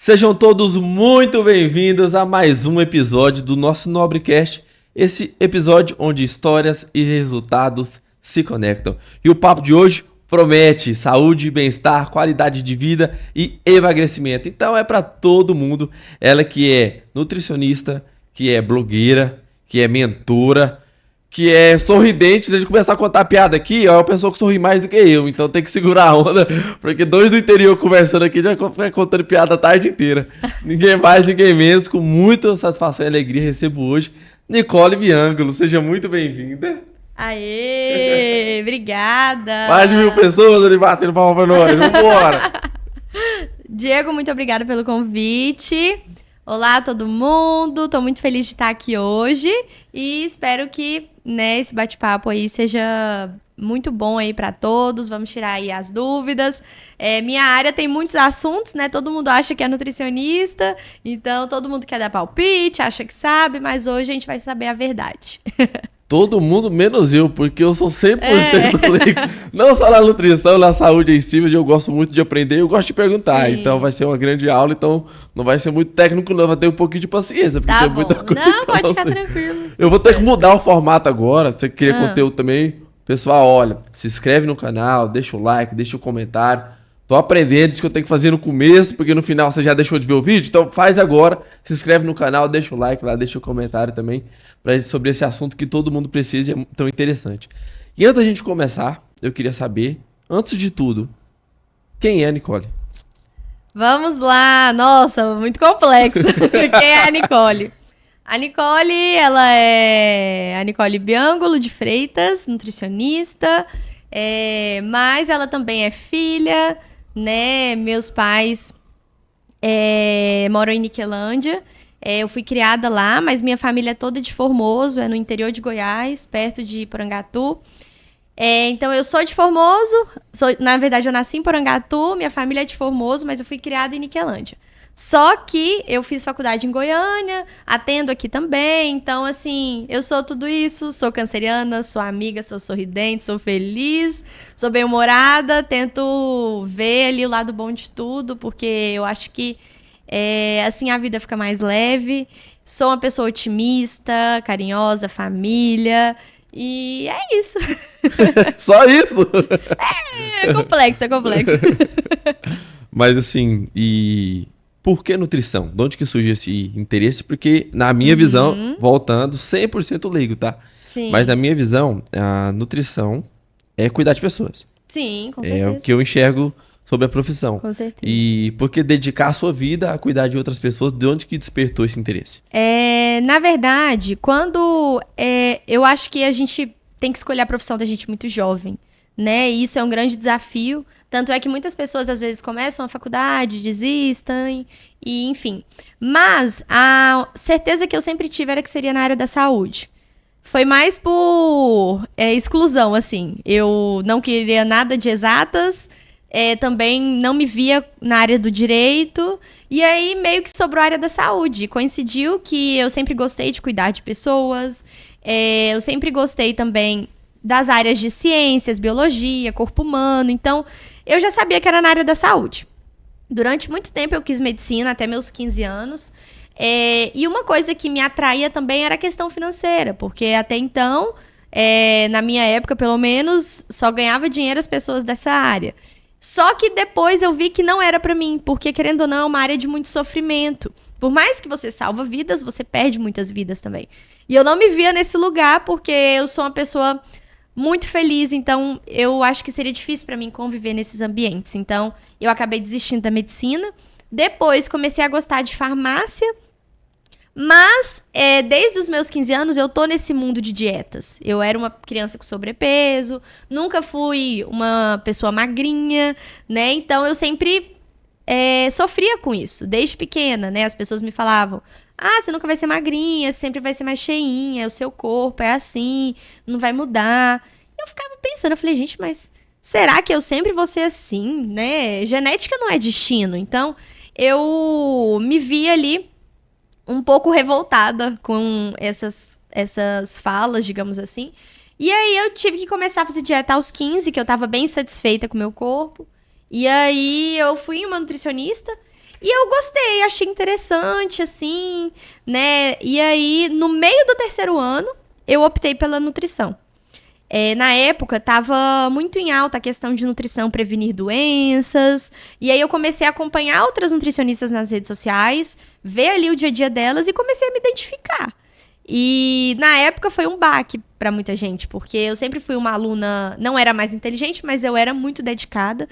Sejam todos muito bem-vindos a mais um episódio do nosso Nobrecast. Esse episódio onde histórias e resultados se conectam. E o papo de hoje promete saúde, bem-estar, qualidade de vida e emagrecimento. Então é para todo mundo. Ela que é nutricionista, que é blogueira, que é mentora, que é sorridente. Se a gente começar a contar piada aqui, ó, é uma pessoa que sorri mais do que eu. Então tem que segurar a onda, porque dois do interior conversando aqui já fica contando piada a tarde inteira. Ninguém mais, ninguém menos. Com muita satisfação e alegria recebo hoje Nicole Biangolo. Seja muito bem-vinda. Aê, obrigada. Mais de 1000 pessoas ali batendo palma pra nós. Vambora. Diego, muito obrigada pelo convite. Olá, todo mundo. Tô muito feliz de estar aqui hoje e espero que, esse bate-papo aí seja muito bom aí pra todos. Vamos tirar aí as dúvidas. Minha área tem muitos assuntos, né? Todo mundo acha que é nutricionista, então todo mundo quer dar palpite, acha que sabe, mas hoje a gente vai saber a verdade. Todo mundo menos eu, porque eu sou 100% leigo. Não só na nutrição, na saúde em si, mas eu gosto muito de aprender, eu gosto de perguntar. Sim. Então vai ser uma grande aula, então não vai ser muito técnico não, vai ter um pouquinho de paciência. Porque tá tem bom. Muita coisa não, pode ficar tranquilo. Eu vou ter que mudar o formato agora, se você querer conteúdo também. Pessoal, olha, se inscreve no canal, deixa o like, deixa o comentário. Tô aprendendo isso que eu tenho que fazer no começo, porque no final você já deixou de ver o vídeo, então faz agora, se inscreve no canal, deixa o like lá, deixa o comentário também sobre esse assunto que todo mundo precisa e é tão interessante. E antes da gente começar, eu queria saber, antes de tudo, quem é a Nicole? Vamos lá, nossa, muito complexo. Quem é a Nicole? A Nicole, ela é a Nicole Biangolo de Freitas, nutricionista, mas ela também é filha, né? Meus pais moram em Niquelândia. Eu fui criada lá, mas minha família é toda de Formoso, é no interior de Goiás, perto de Porangatu. Então, eu sou de Formoso, na verdade, eu nasci em Porangatu, minha família é de Formoso, mas eu fui criada em Niquelândia. Só que eu fiz faculdade em Goiânia, atendo aqui também, então, assim, eu sou tudo isso, sou canceriana, sou amiga, sou sorridente, sou feliz, sou bem-humorada, tento ver ali o lado bom de tudo, porque eu acho que assim a vida fica mais leve. Sou uma pessoa otimista, carinhosa, família. E é isso. Só isso? É complexo, é complexo. Mas assim, e por que nutrição? De onde que surge esse interesse? Porque na minha visão, voltando, 100% leigo, tá? Sim. Mas na minha visão, a nutrição é cuidar de pessoas. Sim, com certeza. É o que eu enxergo sobre a profissão. Com certeza. E por que dedicar a sua vida a cuidar de outras pessoas? De onde que despertou esse interesse? Na verdade, quando eu acho que a gente tem que escolher a profissão da gente muito jovem, né? E isso é um grande desafio. Tanto é que muitas pessoas, às vezes, começam a faculdade, desistem, e enfim. Mas a certeza que eu sempre tive era que seria na área da saúde. Foi mais por exclusão, assim. Eu não queria nada de exatas, também não me via na área do direito, e aí meio que sobrou a área da saúde. Coincidiu que eu sempre gostei de cuidar de pessoas, eu sempre gostei também das áreas de ciências, biologia, corpo humano, então eu já sabia que era na área da saúde. Durante muito tempo eu quis medicina, até meus 15 anos, e uma coisa que me atraía também era a questão financeira, porque até então, na minha época pelo menos, só ganhava dinheiro as pessoas dessa área. Só que depois eu vi que não era pra mim, porque, querendo ou não, é uma área de muito sofrimento. Por mais que você salva vidas, você perde muitas vidas também. E eu não me via nesse lugar, porque eu sou uma pessoa muito feliz, então eu acho que seria difícil pra mim conviver nesses ambientes. Então, eu acabei desistindo da medicina. Depois, comecei a gostar de farmácia. Mas, desde os meus 15 anos, eu tô nesse mundo de dietas. Eu era uma criança com sobrepeso, nunca fui uma pessoa magrinha, né? Então, eu sempre sofria com isso, desde pequena, né? As pessoas me falavam, você nunca vai ser magrinha, você sempre vai ser mais cheinha, o seu corpo é assim, não vai mudar. Eu ficava pensando, eu falei, gente, mas será que eu sempre vou ser assim, né? Genética não é destino. Então, eu me vi ali um pouco revoltada com essas falas, digamos assim. E aí eu tive que começar a fazer dieta aos 15, que eu tava bem satisfeita com o meu corpo. E aí eu fui em uma nutricionista E eu gostei, achei interessante, assim, né? E aí, no meio do 3º ano, eu optei pela nutrição. Na época, estava muito em alta a questão de nutrição prevenir doenças. E aí eu comecei a acompanhar outras nutricionistas nas redes sociais, ver ali o dia a dia delas e comecei a me identificar. E na época foi um baque para muita gente, porque eu sempre fui uma aluna, não era mais inteligente, mas eu era muito dedicada.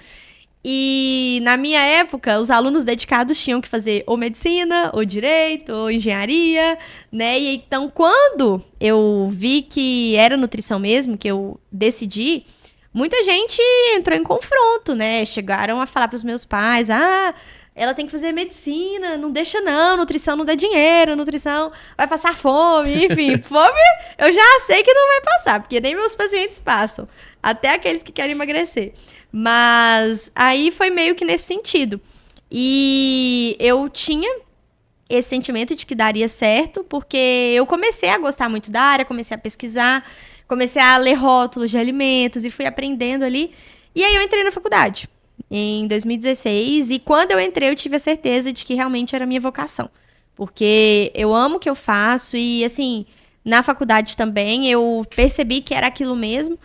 E na minha época, os alunos dedicados tinham que fazer ou medicina, ou direito, ou engenharia, né? E então, quando eu vi que era nutrição mesmo, que eu decidi, muita gente entrou em confronto, né? Chegaram a falar para os meus pais, ela tem que fazer medicina, não deixa não, nutrição não dá dinheiro, nutrição vai passar fome, enfim, fome eu já sei que não vai passar, porque nem meus pacientes passam, até aqueles que querem emagrecer. Mas aí foi meio que nesse sentido. E eu tinha esse sentimento de que daria certo, porque eu comecei a gostar muito da área, comecei a pesquisar, comecei a ler rótulos de alimentos e fui aprendendo ali. E aí eu entrei na faculdade em 2016, e quando eu entrei eu tive a certeza de que realmente era a minha vocação, porque eu amo o que eu faço e, assim, na faculdade também eu percebi que era aquilo mesmo,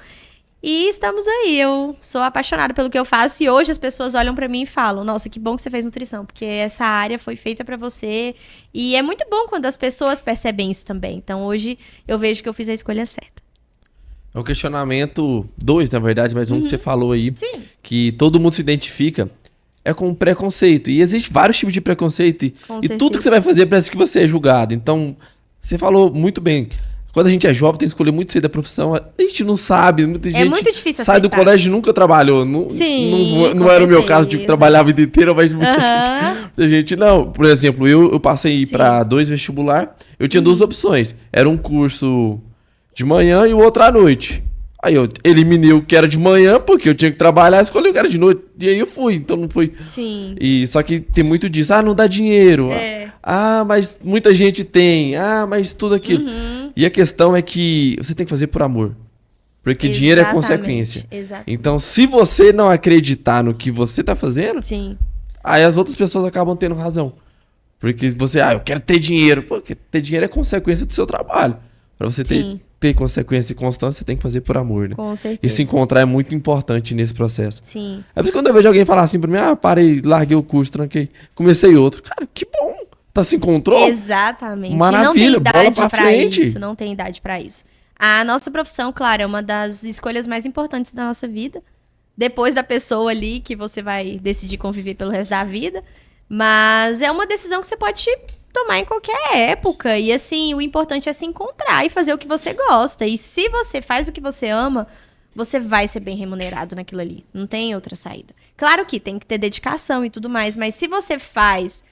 e estamos aí. Eu sou apaixonada pelo que eu faço e hoje as pessoas olham pra mim e falam, nossa, que bom que você fez nutrição, porque essa área foi feita pra você, e é muito bom quando as pessoas percebem isso também. Então hoje eu vejo que eu fiz a escolha certa. É um questionamento, 2, na verdade, mas um que você falou aí, Sim. que todo mundo se identifica, é com preconceito. E existe vários tipos de preconceito. E tudo que você vai fazer parece que você é julgado. Então, você falou muito bem. Quando a gente é jovem, tem que escolher muito cedo a profissão. A gente não sabe. Muita gente muito difícil sai do colégio e nunca trabalhou. Não era o meu caso de trabalhar a vida inteira, mas muita gente não. Por exemplo, eu passei para 2 vestibular. Eu tinha 2 opções. Era um curso de manhã e o outro à noite. Aí eu eliminei o que era de manhã, porque eu tinha que trabalhar, escolhi o que era de noite. E aí eu fui, então não fui. Sim. E só que tem muito disso. Não dá dinheiro. Mas muita gente tem. Mas tudo aquilo. E a questão é que você tem que fazer por amor. Porque dinheiro é consequência. Exatamente. Então, se você não acreditar no que você tá fazendo, aí as outras pessoas acabam tendo razão. Porque você, eu quero ter dinheiro. Porque ter dinheiro é consequência do seu trabalho. Pra você ter consequência e constância, você tem que fazer por amor, né? Com certeza. E se encontrar é muito importante nesse processo. Sim. É por isso que quando eu vejo alguém falar assim pra mim, parei, larguei o curso, tranquei, comecei outro. Cara, que bom! Se encontrou? Exatamente. Maravilha, não tem bola idade pra frente. isso, não tem idade pra isso. A nossa profissão, claro, é uma das escolhas mais importantes da nossa vida. Depois da pessoa ali que você vai decidir conviver pelo resto da vida. Mas é uma decisão que você pode tomar em qualquer época. E assim, o importante é se encontrar e fazer o que você gosta. E se você faz o que você ama, você vai ser bem remunerado naquilo ali. Não tem outra saída. Claro que tem que ter dedicação e tudo mais, mas se você faz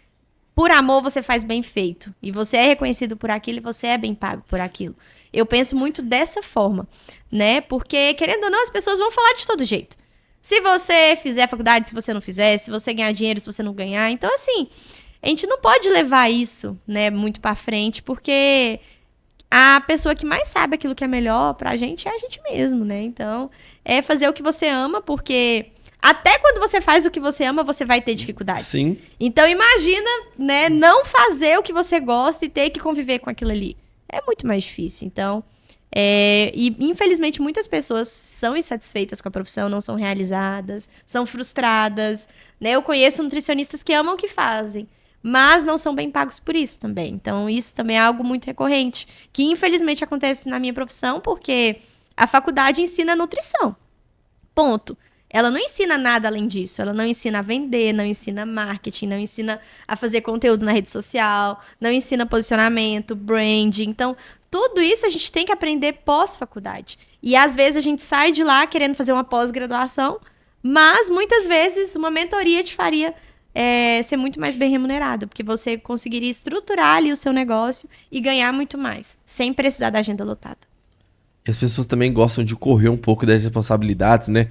por amor, você faz bem feito. E você é reconhecido por aquilo e você é bem pago por aquilo. Eu penso muito dessa forma, né? Porque, querendo ou não, as pessoas vão falar de todo jeito. Se você fizer faculdade, se você não fizer, se você ganhar dinheiro, se você não ganhar. Então, assim, a gente não pode levar isso, né, muito pra frente, porque a pessoa que mais sabe aquilo que é melhor pra gente é a gente mesmo, né? Então, é fazer o que você ama, porque até quando você faz o que você ama, você vai ter dificuldades. Sim. Então, imagina, né, não fazer o que você gosta e ter que conviver com aquilo ali. É muito mais difícil. Então, e infelizmente muitas pessoas são insatisfeitas com a profissão, não são realizadas, são frustradas, né? Eu conheço nutricionistas que amam o que fazem, mas não são bem pagos por isso também. Então, isso também é algo muito recorrente, que infelizmente acontece na minha profissão, porque a faculdade ensina nutrição. Ponto. Ela não ensina nada além disso. Ela não ensina a vender, não ensina marketing, não ensina a fazer conteúdo na rede social, não ensina posicionamento, branding. Então, tudo isso a gente tem que aprender pós-faculdade. E às vezes a gente sai de lá querendo fazer uma pós-graduação, mas muitas vezes uma mentoria te faria ser muito mais bem remunerada, porque você conseguiria estruturar ali o seu negócio e ganhar muito mais, sem precisar da agenda lotada. E as pessoas também gostam de correr um pouco das responsabilidades, né?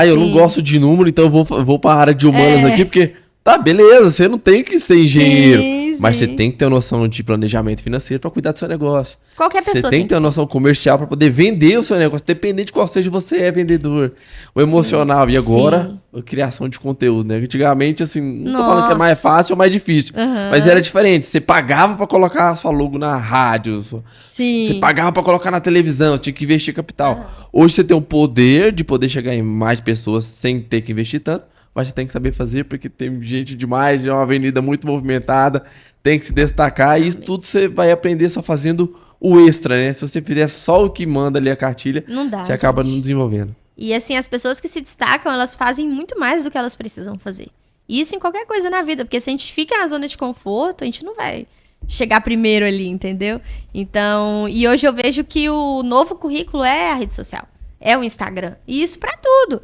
Eu não gosto de número, então eu vou para a área de humanas aqui, porque, beleza, você não tem que ser engenheiro. Sim, Mas sim. você tem que ter uma noção de planejamento financeiro para cuidar do seu negócio. Qualquer pessoa Você tem que ter uma noção comercial para poder vender o seu negócio, dependente de qual seja você é vendedor. O emocional. E agora, a criação de conteúdo, né? Antigamente, assim, não tô falando que é mais fácil ou mais difícil. Mas era diferente. Você pagava para colocar a sua logo na rádio. Sim. Você pagava para colocar na televisão, tinha que investir capital. Hoje você tem o poder de poder chegar em mais pessoas sem ter que investir tanto. Mas você tem que saber fazer, porque tem gente demais, é uma avenida muito movimentada, tem que se destacar, e isso tudo você vai aprender só fazendo o extra, né? Se você fizer só o que manda ali a cartilha, Não dá, você acaba não desenvolvendo. E assim, as pessoas que se destacam, elas fazem muito mais do que elas precisam fazer. Isso em qualquer coisa na vida, porque se a gente fica na zona de conforto, a gente não vai chegar primeiro ali, entendeu? Então, e hoje eu vejo que o novo currículo é a rede social. É o Instagram. E isso pra tudo.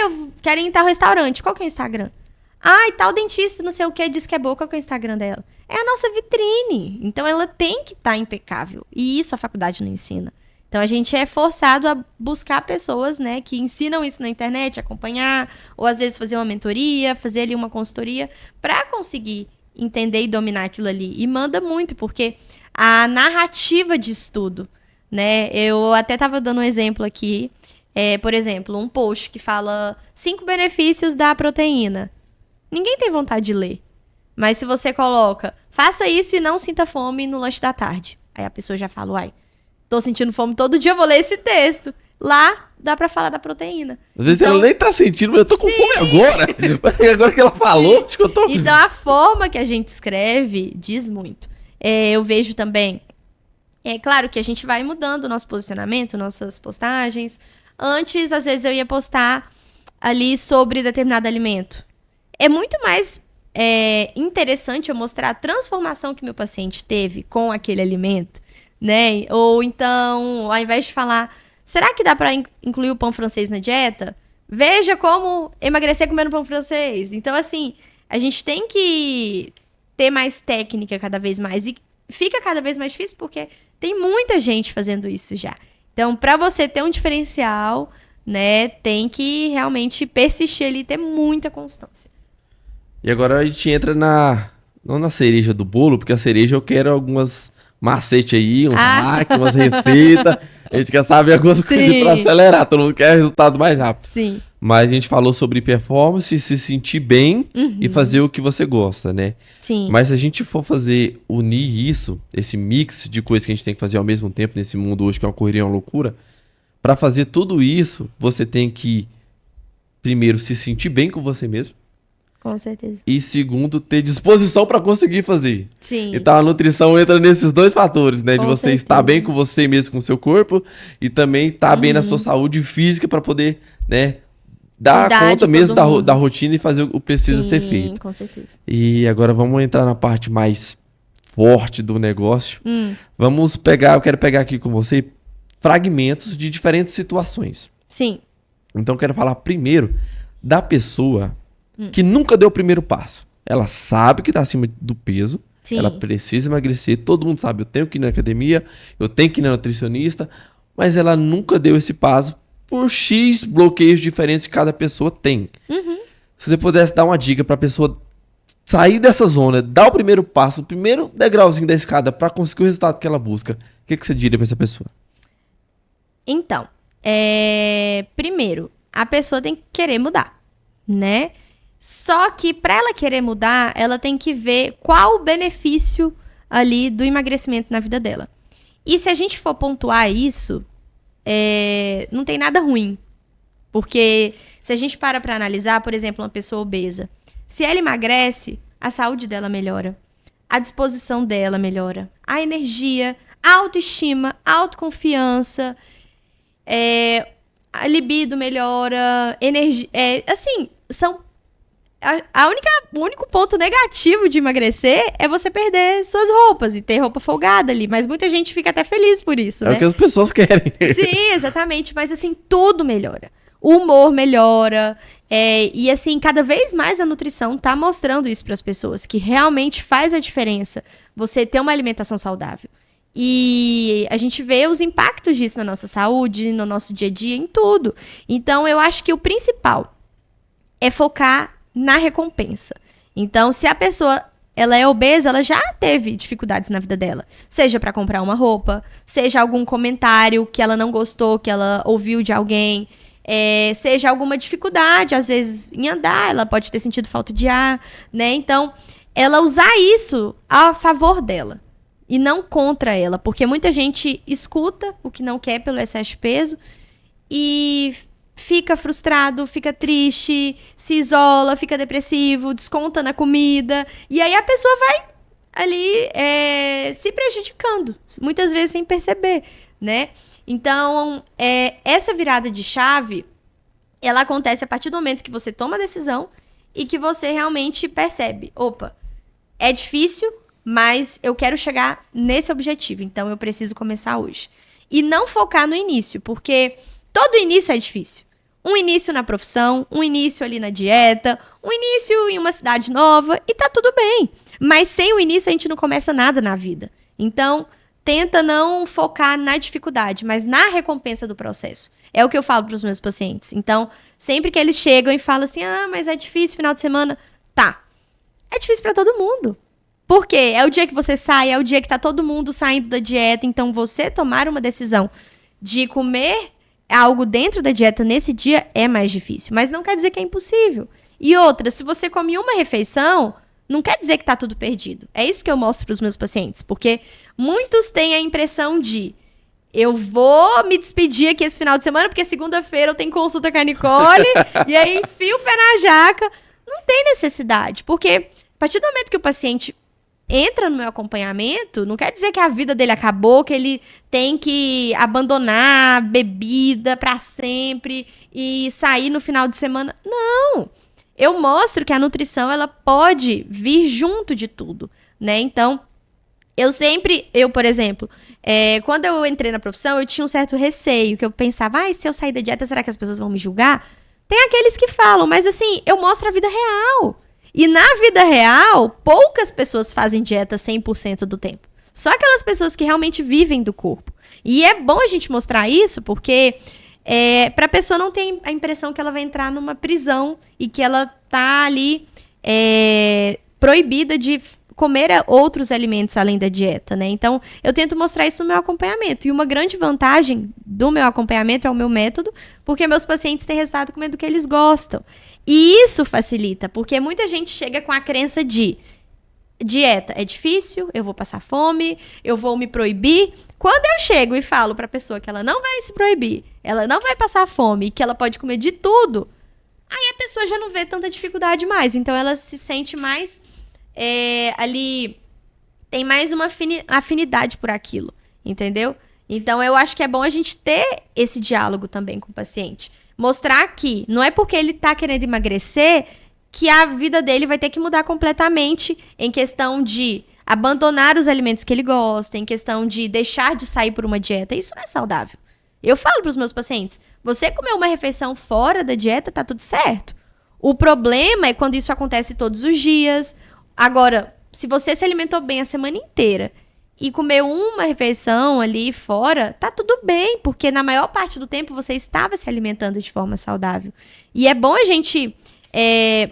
Eu quero ir em tal restaurante. Qual que é o Instagram? E tal dentista, não sei o que, diz que é boa. Qual que é o Instagram dela? É a nossa vitrine. Então, ela tem que estar impecável. E isso a faculdade não ensina. Então, a gente é forçado a buscar pessoas, né, que ensinam isso na internet, acompanhar, ou às vezes fazer uma mentoria, fazer ali uma consultoria, pra conseguir entender e dominar aquilo ali. E manda muito, porque a narrativa de estudo, né, eu até estava dando um exemplo aqui, por exemplo, um post que fala 5 benefícios da proteína. Ninguém tem vontade de ler. Mas se você coloca, faça isso e não sinta fome no lanche da tarde. Aí a pessoa já fala, tô sentindo fome todo dia, eu vou ler esse texto. Lá, dá pra falar da proteína. Às vezes ela nem tá sentindo, mas eu tô com fome agora. Agora que ela falou, acho que eu tô... Então, a forma que a gente escreve diz muito. Eu vejo também... É claro que a gente vai mudando o nosso posicionamento, nossas postagens. Antes, às vezes, eu ia postar ali sobre determinado alimento. É muito mais interessante eu mostrar a transformação que meu paciente teve com aquele alimento, né? Ou então, ao invés de falar, será que dá para incluir o pão francês na dieta? Veja como emagrecer comendo pão francês. Então, assim, a gente tem que ter mais técnica cada vez mais. E fica cada vez mais difícil porque tem muita gente fazendo isso já. Então, para você ter um diferencial, né, tem que realmente persistir ali e ter muita constância. E agora a gente entra não na cereja do bolo, porque a cereja eu quero algumas macetes aí, uns hacks, umas receitas. A gente quer saber algumas coisas pra acelerar, todo mundo quer resultado mais rápido. Sim. Mas a gente falou sobre performance, se sentir bem e fazer o que você gosta, né? Sim. Mas se a gente for unir isso, esse mix de coisas que a gente tem que fazer ao mesmo tempo nesse mundo hoje, que é uma correria, uma loucura, pra fazer tudo isso, você tem que, primeiro, se sentir bem com você mesmo. Com certeza. E segundo, ter disposição para conseguir fazer. Sim. Então a nutrição entra nesses dois fatores, né? Com de você certeza. estar bem com você mesmo, com o seu corpo, e também estar bem na sua saúde física para poder, né, dar Cuidar conta de mesmo todo da mundo. rotina e fazer o que precisa ser feito. Sim, com certeza. E agora vamos entrar na parte mais forte do negócio. Eu quero pegar aqui com você fragmentos de diferentes situações. Sim. Então eu quero falar primeiro da pessoa que nunca deu o primeiro passo. Ela sabe que tá acima do peso, Sim. ela precisa emagrecer, todo mundo sabe, eu tenho que ir na academia, eu tenho que ir na nutricionista, mas ela nunca deu esse passo por X bloqueios diferentes que cada pessoa tem. Se você pudesse dar uma dica pra pessoa sair dessa zona, dar o primeiro passo, o primeiro degrauzinho da escada pra conseguir o resultado que ela busca, o que você diria pra essa pessoa? Então, primeiro, a pessoa tem que querer mudar, né? Só que para ela querer mudar, ela tem que ver qual o benefício ali do emagrecimento na vida dela. E se a gente for pontuar isso, não tem nada ruim. Porque se a gente para analisar, por exemplo, uma pessoa obesa, se ela emagrece, a saúde dela melhora, a disposição dela melhora, a energia, a autoestima, a autoconfiança, a libido melhora, energia, assim, são o único ponto negativo de emagrecer é você perder suas roupas e ter roupa folgada ali. Mas muita gente fica até feliz por isso, né? É o que as pessoas querem. Sim, exatamente. Mas assim, tudo melhora. O humor melhora. E assim, cada vez mais a nutrição tá mostrando isso para as pessoas. Que realmente faz a diferença você ter uma alimentação saudável. E a gente vê os impactos disso na nossa saúde, no nosso dia a dia, em tudo. Então, eu acho que o principal é focar na recompensa. Então, se a pessoa ela é obesa, ela já teve dificuldades na vida dela. Seja pra comprar uma roupa, seja algum comentário que ela não gostou, que ela ouviu de alguém, seja alguma dificuldade, às vezes, em andar, ela pode ter sentido falta de ar, né? Então, ela usar isso a favor dela e não contra ela, porque muita gente escuta o que não quer pelo excesso de peso e fica frustrado, fica triste, se isola, fica depressivo, desconta na comida. E aí a pessoa vai ali se prejudicando, muitas vezes sem perceber, né? Então, essa virada de chave, ela acontece a partir do momento que você toma a decisão e que você realmente percebe, opa, é difícil, mas eu quero chegar nesse objetivo, então eu preciso começar hoje. E não focar no início, porque todo início é difícil. Um início na profissão, um início ali na dieta, um início em uma cidade nova, e tá tudo bem. Mas sem o início a gente não começa nada na vida. Então, tenta não focar na dificuldade, mas na recompensa do processo. É o que eu falo para os meus pacientes. Então, sempre que eles chegam e falam assim, mas é difícil final de semana. Tá, é difícil para todo mundo. Por quê? É o dia que você sai, é o dia que tá todo mundo saindo da dieta, então você tomar uma decisão de comer algo dentro da dieta nesse dia é mais difícil, mas não quer dizer que é impossível. E outra, se você come uma refeição, não quer dizer que tá tudo perdido. É isso que eu mostro para os meus pacientes, porque muitos têm a impressão de eu vou me despedir aqui esse final de semana, porque segunda-feira eu tenho consulta com a Nicole, e aí enfio o pé na jaca. Não tem necessidade, porque a partir do momento que o paciente entra no meu acompanhamento, não quer dizer que a vida dele acabou, que ele tem que abandonar a bebida pra sempre e sair no final de semana. Não! Eu mostro que a nutrição, ela pode vir junto de tudo, né? Então, por exemplo, quando eu entrei na profissão, eu tinha um certo receio, que eu pensava, se eu sair da dieta, será que as pessoas vão me julgar? Tem aqueles que falam, mas assim, eu mostro a vida real. E na vida real, poucas pessoas fazem dieta 100% do tempo. Só aquelas pessoas que realmente vivem do corpo. E é bom a gente mostrar isso, porque para a pessoa não ter a impressão que ela vai entrar numa prisão e que ela tá ali proibida de comer outros alimentos além da dieta, né? Então, eu tento mostrar isso no meu acompanhamento. E uma grande vantagem do meu acompanhamento é o meu método, porque meus pacientes têm resultado comendo o que eles gostam. E isso facilita, porque muita gente chega com a crença de dieta é difícil, eu vou passar fome, eu vou me proibir. Quando eu chego e falo para a pessoa que ela não vai se proibir, ela não vai passar fome, que ela pode comer de tudo, aí a pessoa já não vê tanta dificuldade mais. Então, ela se sente mais ali, tem mais uma afinidade por aquilo, entendeu? Então, eu acho que é bom a gente ter esse diálogo também com o paciente. Mostrar que não é porque ele tá querendo emagrecer que a vida dele vai ter que mudar completamente em questão de abandonar os alimentos que ele gosta, em questão de deixar de sair por uma dieta. Isso não é saudável. Eu falo para os meus pacientes, você comer uma refeição fora da dieta, tá tudo certo. O problema é quando isso acontece todos os dias. Agora, se você se alimentou bem a semana inteira e comeu uma refeição ali fora, tá tudo bem, porque na maior parte do tempo você estava se alimentando de forma saudável. E é bom a gente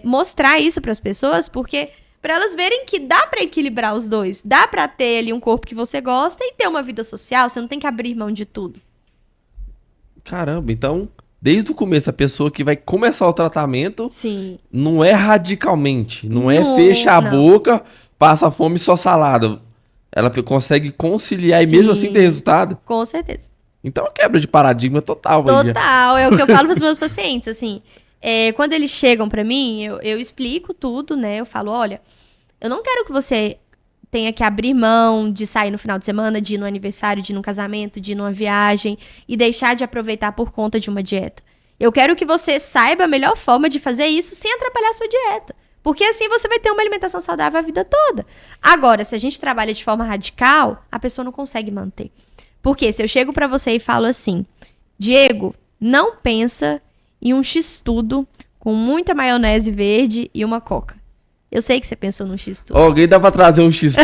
mostrar isso para as pessoas, porque para elas verem que dá para equilibrar os dois, dá para ter ali um corpo que você gosta e ter uma vida social, você não tem que abrir mão de tudo. Caramba, então, desde o começo, a pessoa que vai começar o tratamento, sim, não é radicalmente, não é fecha a boca, passa fome só salada. Ela consegue conciliar e mesmo assim ter resultado? Com certeza. Então é quebra de paradigma total. Total, é o que eu falo para os meus pacientes, assim. Quando eles chegam para mim, eu explico tudo, né? Eu falo, olha, eu não quero que você tenha que abrir mão de sair no final de semana, de ir no aniversário, de ir num casamento, de ir numa viagem e deixar de aproveitar por conta de uma dieta. Eu quero que você saiba a melhor forma de fazer isso sem atrapalhar a sua dieta. Porque assim você vai ter uma alimentação saudável a vida toda. Agora, se a gente trabalha de forma radical, a pessoa não consegue manter. Porque se eu chego pra você e falo assim, Diego, não pensa em um x-tudo com muita maionese verde e uma coca. Eu sei que você pensou num x-tudo. Alguém dá pra trazer um x-tudo?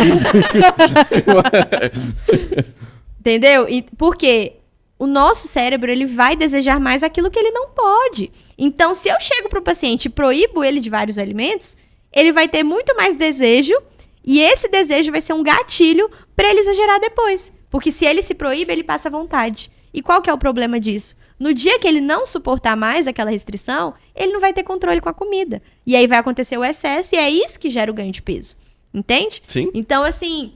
Entendeu? Porque o nosso cérebro, ele vai desejar mais aquilo que ele não pode. Então, se eu chego pro paciente e proíbo ele de vários alimentos, ele vai ter muito mais desejo E esse desejo vai ser um gatilho pra ele exagerar depois. Porque se ele se proíbe, ele passa vontade. E qual que é o problema disso? No dia que ele não suportar mais aquela restrição, ele não vai ter controle com a comida. E aí vai acontecer o excesso e é isso que gera o ganho de peso. Entende? Sim. Então, assim,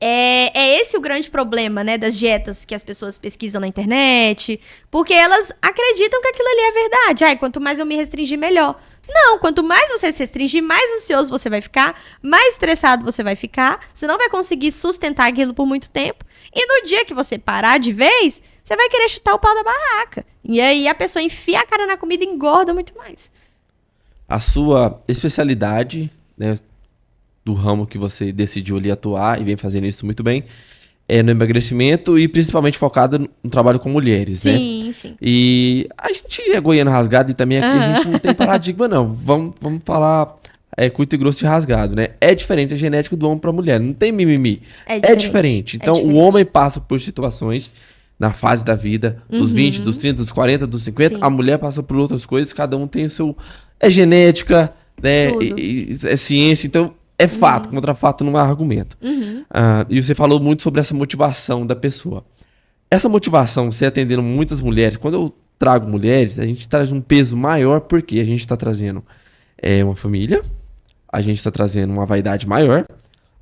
é esse o grande problema, né, das dietas que as pessoas pesquisam na internet, porque elas acreditam que aquilo ali é verdade. Ai, quanto mais eu me restringir, melhor. Não, quanto mais você se restringir, mais ansioso você vai ficar, mais estressado você vai ficar, você não vai conseguir sustentar aquilo por muito tempo, e no dia que você parar de vez, você vai querer chutar o pau da barraca. E aí a pessoa enfia a cara na comida e engorda muito mais. A sua especialidade, né, do ramo que você decidiu ali atuar e vem fazendo isso muito bem, é no emagrecimento e principalmente focada no trabalho com mulheres, né? Sim, sim. E a gente é goiano rasgado e também aqui a gente não tem paradigma, não. Vamos falar curto e grosso e rasgado, né? É diferente a genética do homem para mulher, não tem mimimi. É diferente. Então, o homem passa por situações na fase da vida, dos 20, dos 30, dos 40, dos 50. Sim. A mulher passa por outras coisas, cada um tem o seu... É genética, né? É ciência, então... É fato, contra fato não há argumento. E você falou muito sobre essa motivação da pessoa. Essa motivação, você atendendo muitas mulheres, quando eu trago mulheres, a gente traz um peso maior, porque a gente está trazendo uma família, a gente está trazendo uma vaidade maior,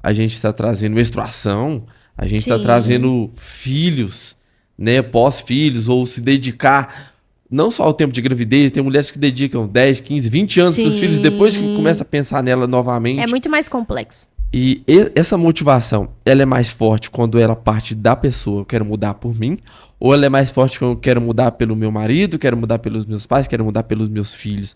a gente está trazendo menstruação, a gente está trazendo filhos, né, pós-filhos, ou se dedicar... Não só ao tempo de gravidez, tem mulheres que dedicam 10, 15, 20 anos para os filhos, depois que começa a pensar nela novamente. É muito mais complexo. E essa motivação, ela é mais forte quando ela parte da pessoa, eu quero mudar por mim, ou ela é mais forte quando eu quero mudar pelo meu marido, quero mudar pelos meus pais, quero mudar pelos meus filhos?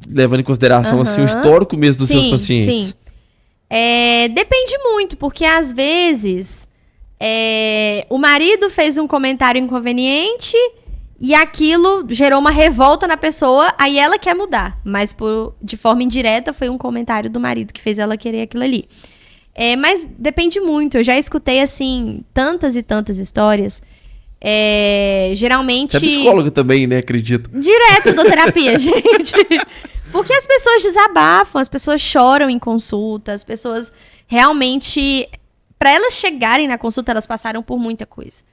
Levando em consideração assim, o histórico mesmo dos seus pacientes. Sim. Depende muito, porque às vezes o marido fez um comentário inconveniente... E aquilo gerou uma revolta na pessoa, aí ela quer mudar. Mas de forma indireta foi um comentário do marido que fez ela querer aquilo ali. Mas depende muito. Eu já escutei, assim, tantas e tantas histórias. Geralmente... Você é psicóloga também, né? Acredito. Direto da terapia, gente. Porque as pessoas desabafam, as pessoas choram em consulta, as pessoas realmente... Para elas chegarem na consulta, elas passaram por muita coisa.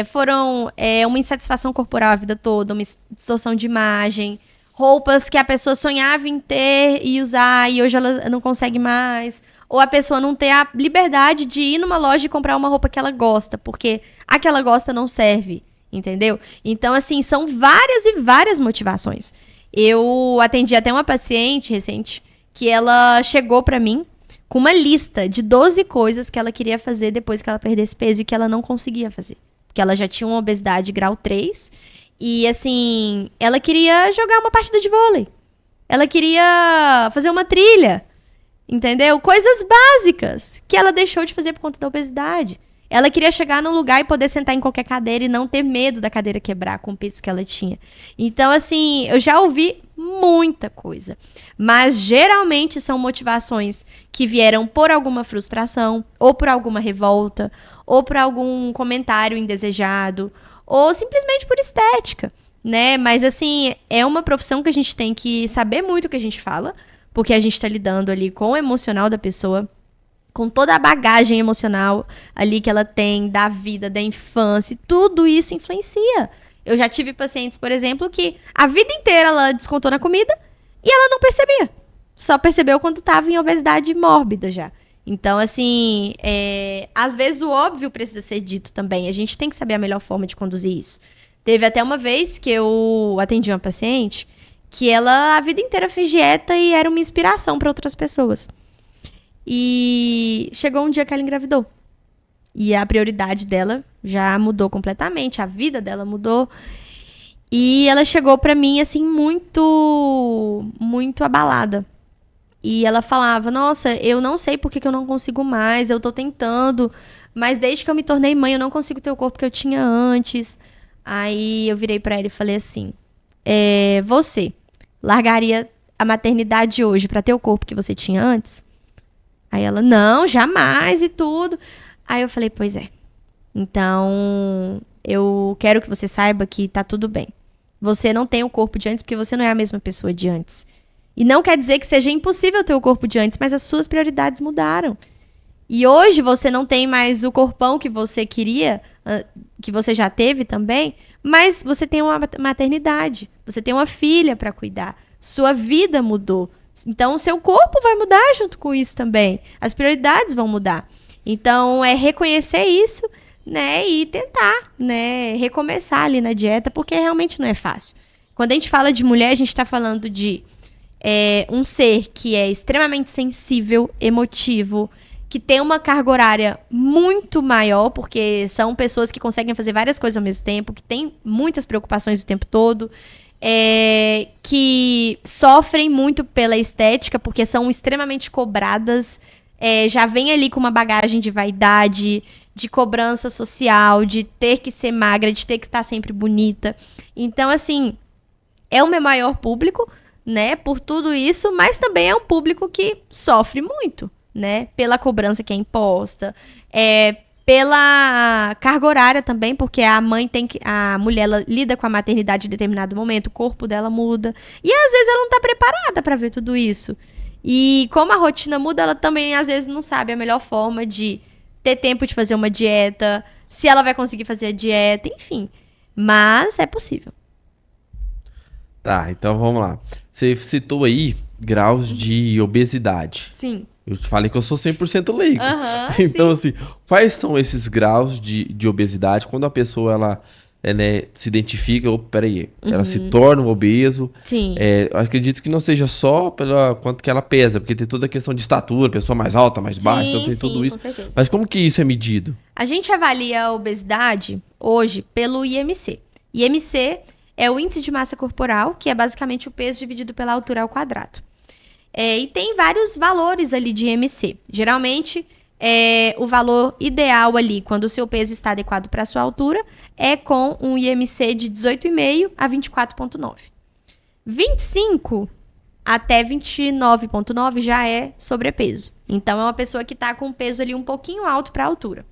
Foram uma insatisfação corporal a vida toda, uma distorção de imagem, roupas que a pessoa sonhava em ter e usar e hoje ela não consegue mais, ou a pessoa não ter a liberdade de ir numa loja e comprar uma roupa que ela gosta, porque a que ela gosta não serve, entendeu? Então, assim, são várias e várias motivações. Eu atendi até uma paciente recente que ela chegou pra mim com uma lista de 12 coisas que ela queria fazer depois que ela perdesse peso e que ela não conseguia fazer. Porque ela já tinha uma obesidade grau 3. E, assim, ela queria jogar uma partida de vôlei. Ela queria fazer uma trilha. Entendeu? Coisas básicas que ela deixou de fazer por conta da obesidade. Ela queria chegar num lugar e poder sentar em qualquer cadeira e não ter medo da cadeira quebrar com o peso que ela tinha. Então, assim, eu já ouvi muita coisa. Mas, geralmente, são motivações que vieram por alguma frustração, ou por alguma revolta, ou por algum comentário indesejado, ou simplesmente por estética, né? Mas, assim, é uma profissão que a gente tem que saber muito o que a gente fala, porque a gente está lidando ali com o emocional da pessoa, com toda a bagagem emocional ali que ela tem da vida, da infância, tudo isso influencia. Eu já tive pacientes, por exemplo, que a vida inteira ela descontou na comida e ela não percebia. Só percebeu quando estava em obesidade mórbida já. Então, assim, às vezes o óbvio precisa ser dito também. A gente tem que saber a melhor forma de conduzir isso. Teve até uma vez que eu atendi uma paciente que ela a vida inteira fez dieta e era uma inspiração para outras pessoas. E chegou um dia que ela engravidou. E a prioridade dela já mudou completamente, a vida dela mudou. E ela chegou pra mim, assim, muito, muito abalada. E ela falava, nossa, eu não sei por que eu não consigo mais, eu tô tentando, mas desde que eu me tornei mãe, eu não consigo ter o corpo que eu tinha antes. Aí eu virei pra ela e falei assim, você largaria a maternidade hoje pra ter o corpo que você tinha antes? Aí ela, não, jamais e tudo. Aí eu falei, pois é. Então, eu quero que você saiba que tá tudo bem. Você não tem o corpo de antes porque você não é a mesma pessoa de antes. E não quer dizer que seja impossível ter o corpo de antes, mas as suas prioridades mudaram. E hoje você não tem mais o corpão que você queria, que você já teve também, mas você tem uma maternidade, você tem uma filha para cuidar, sua vida mudou. Então, o seu corpo vai mudar junto com isso também. As prioridades vão mudar. Então, é reconhecer isso, né? E tentar, né? Recomeçar ali na dieta, porque realmente não é fácil. Quando a gente fala de mulher, a gente está falando de um ser que é extremamente sensível, emotivo, que tem uma carga horária muito maior, porque são pessoas que conseguem fazer várias coisas ao mesmo tempo, que têm muitas preocupações o tempo todo, que sofrem muito pela estética, porque são extremamente cobradas, já vem ali com uma bagagem de vaidade, de cobrança social, de ter que ser magra, de ter que estar sempre bonita. Então, assim, é o meu maior público, né, por tudo isso, mas também é um público que sofre muito, né, pela cobrança que é imposta, pela carga horária também, porque a mulher ela lida com a maternidade em determinado momento, o corpo dela muda, e às vezes ela não tá preparada para ver tudo isso. E como a rotina muda, ela também às vezes não sabe a melhor forma de ter tempo de fazer uma dieta, se ela vai conseguir fazer a dieta, enfim. Mas é possível. Tá, então vamos lá. Você citou aí graus de obesidade. Sim. Eu te falei que eu sou 100% leigo. Então, sim. assim, quais são esses graus de obesidade quando a pessoa, ela né, se identifica, ela se torna um obeso? Sim. Eu acredito que não seja só pela quanto que ela pesa, porque tem toda a questão de estatura, pessoa mais alta, mais baixa, então tem tudo isso. Com certeza. Mas como que isso é medido? A gente avalia a obesidade hoje pelo IMC. IMC é o índice de massa corporal, que é basicamente o peso dividido pela altura ao quadrado. E tem vários valores ali de IMC. Geralmente, o valor ideal ali, quando o seu peso está adequado para a sua altura, é com um IMC de 18,5 a 24,9. 25 até 29,9 já é sobrepeso. Então, é uma pessoa que está com um peso ali um pouquinho alto para a altura.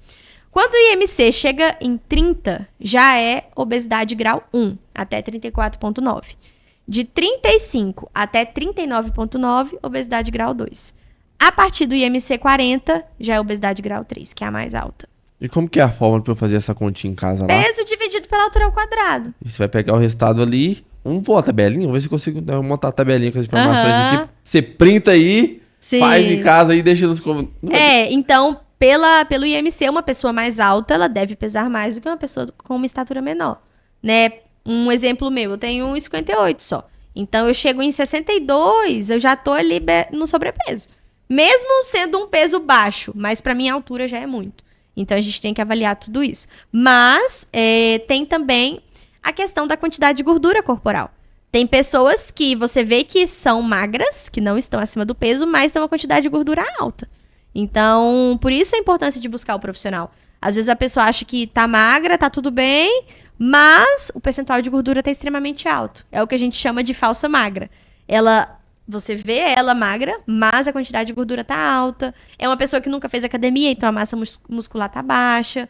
Quando o IMC chega em 30, já é obesidade grau 1, até 34,9. De 35 até 39,9, obesidade grau 2. A partir do IMC 40, já é obesidade grau 3, que é a mais alta. E como que é a forma para eu fazer essa continha em casa lá? Peso dividido pela altura ao quadrado. E você vai pegar o resultado ali, vamos pôr a tabelinha, vamos ver se eu consigo montar a tabelinha com as informações aqui. Você printa aí, Sim. Faz em casa aí, deixa nos comentários. Então, pelo IMC, uma pessoa mais alta, ela deve pesar mais do que uma pessoa com uma estatura menor, né? Um exemplo meu, eu tenho 1,58 só. Então, eu chego em 62, eu já tô ali no sobrepeso. Mesmo sendo um peso baixo, mas pra minha altura já é muito. Então, a gente tem que avaliar tudo isso. Mas, tem também a questão da quantidade de gordura corporal. Tem pessoas que você vê que são magras, que não estão acima do peso, mas têm uma quantidade de gordura alta. Então, por isso a importância de buscar o profissional. Às vezes a pessoa acha que tá magra, tá tudo bem, mas o percentual de gordura tá extremamente alto. É o que a gente chama de falsa magra. Você vê ela magra, mas a quantidade de gordura tá alta. É uma pessoa que nunca fez academia, então a massa muscular tá baixa.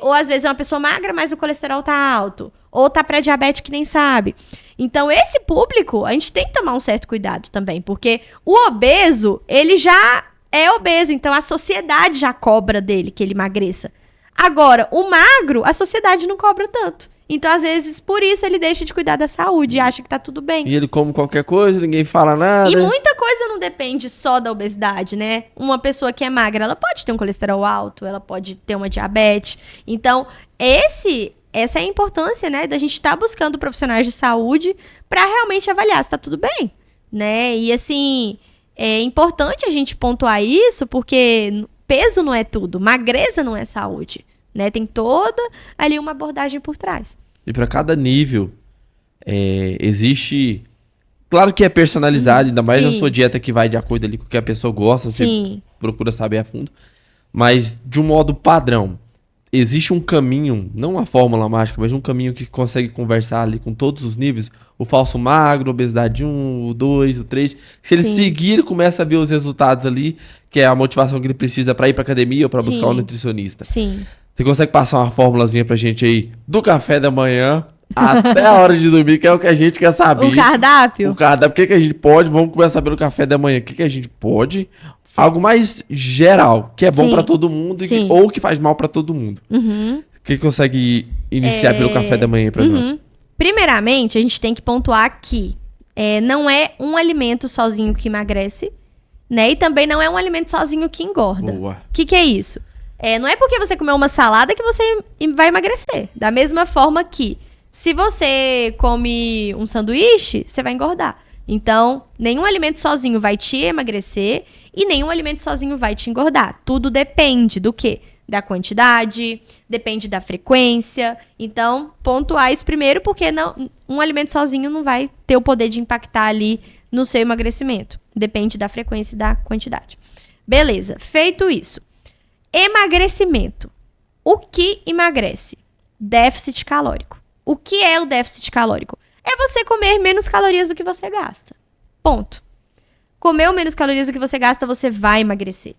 Ou às vezes é uma pessoa magra, mas o colesterol tá alto. Ou tá pré-diabético que nem sabe. Então esse público, a gente tem que tomar um certo cuidado também. Porque o obeso, ele já é obeso. Então a sociedade já cobra dele que ele emagreça. Agora, o magro, a sociedade não cobra tanto. Então, às vezes, por isso ele deixa de cuidar da saúde e acha que tá tudo bem. E ele come qualquer coisa, ninguém fala nada. E muita coisa não depende só da obesidade, né? Uma pessoa que é magra, ela pode ter um colesterol alto, ela pode ter uma diabetes. Então, essa é a importância, né, da gente estar buscando profissionais de saúde para realmente avaliar se tá tudo bem, né? E, assim, é importante a gente pontuar isso, porque peso não é tudo, magreza não é saúde. Né? Tem toda ali uma abordagem por trás. E para cada nível, existe... Claro que é personalizado, ainda mais a sua dieta que vai de acordo ali com o que a pessoa gosta, você procura saber a fundo. Mas, de um modo padrão, existe um caminho, não uma fórmula mágica, mas um caminho que consegue conversar ali com todos os níveis. O falso magro, obesidade 1, o 2, o 3. Se ele seguir, ele começa a ver os resultados ali, que é a motivação que ele precisa para ir para academia ou para buscar um nutricionista. Sim. Você consegue passar uma formulazinha pra gente aí do café da manhã até a hora de dormir, que é o que a gente quer saber. O cardápio? O cardápio, o que, que a gente pode, vamos começar pelo café da manhã, o que, que a gente pode. Sim. Algo mais geral, que é bom Sim. pra todo mundo Sim. ou que faz mal pra todo mundo. Uhum. O que consegue iniciar pelo café da manhã pra nós? Primeiramente, a gente tem que pontuar que não é um alimento sozinho que emagrece, né? E também não é um alimento sozinho que engorda. Boa. O que é isso? Não é porque você comeu uma salada que você vai emagrecer. Da mesma forma que, se você come um sanduíche, você vai engordar. Então, nenhum alimento sozinho vai te emagrecer e nenhum alimento sozinho vai te engordar. Tudo depende do quê? Da quantidade, depende da frequência. Então, pontuar isso primeiro, porque um alimento sozinho não vai ter o poder de impactar ali no seu emagrecimento. Depende da frequência e da quantidade. Beleza, feito isso. Emagrecimento. O que emagrece? Déficit calórico. O que é o déficit calórico? É você comer menos calorias do que você gasta. Ponto. Comeu menos calorias do que você gasta, você vai emagrecer.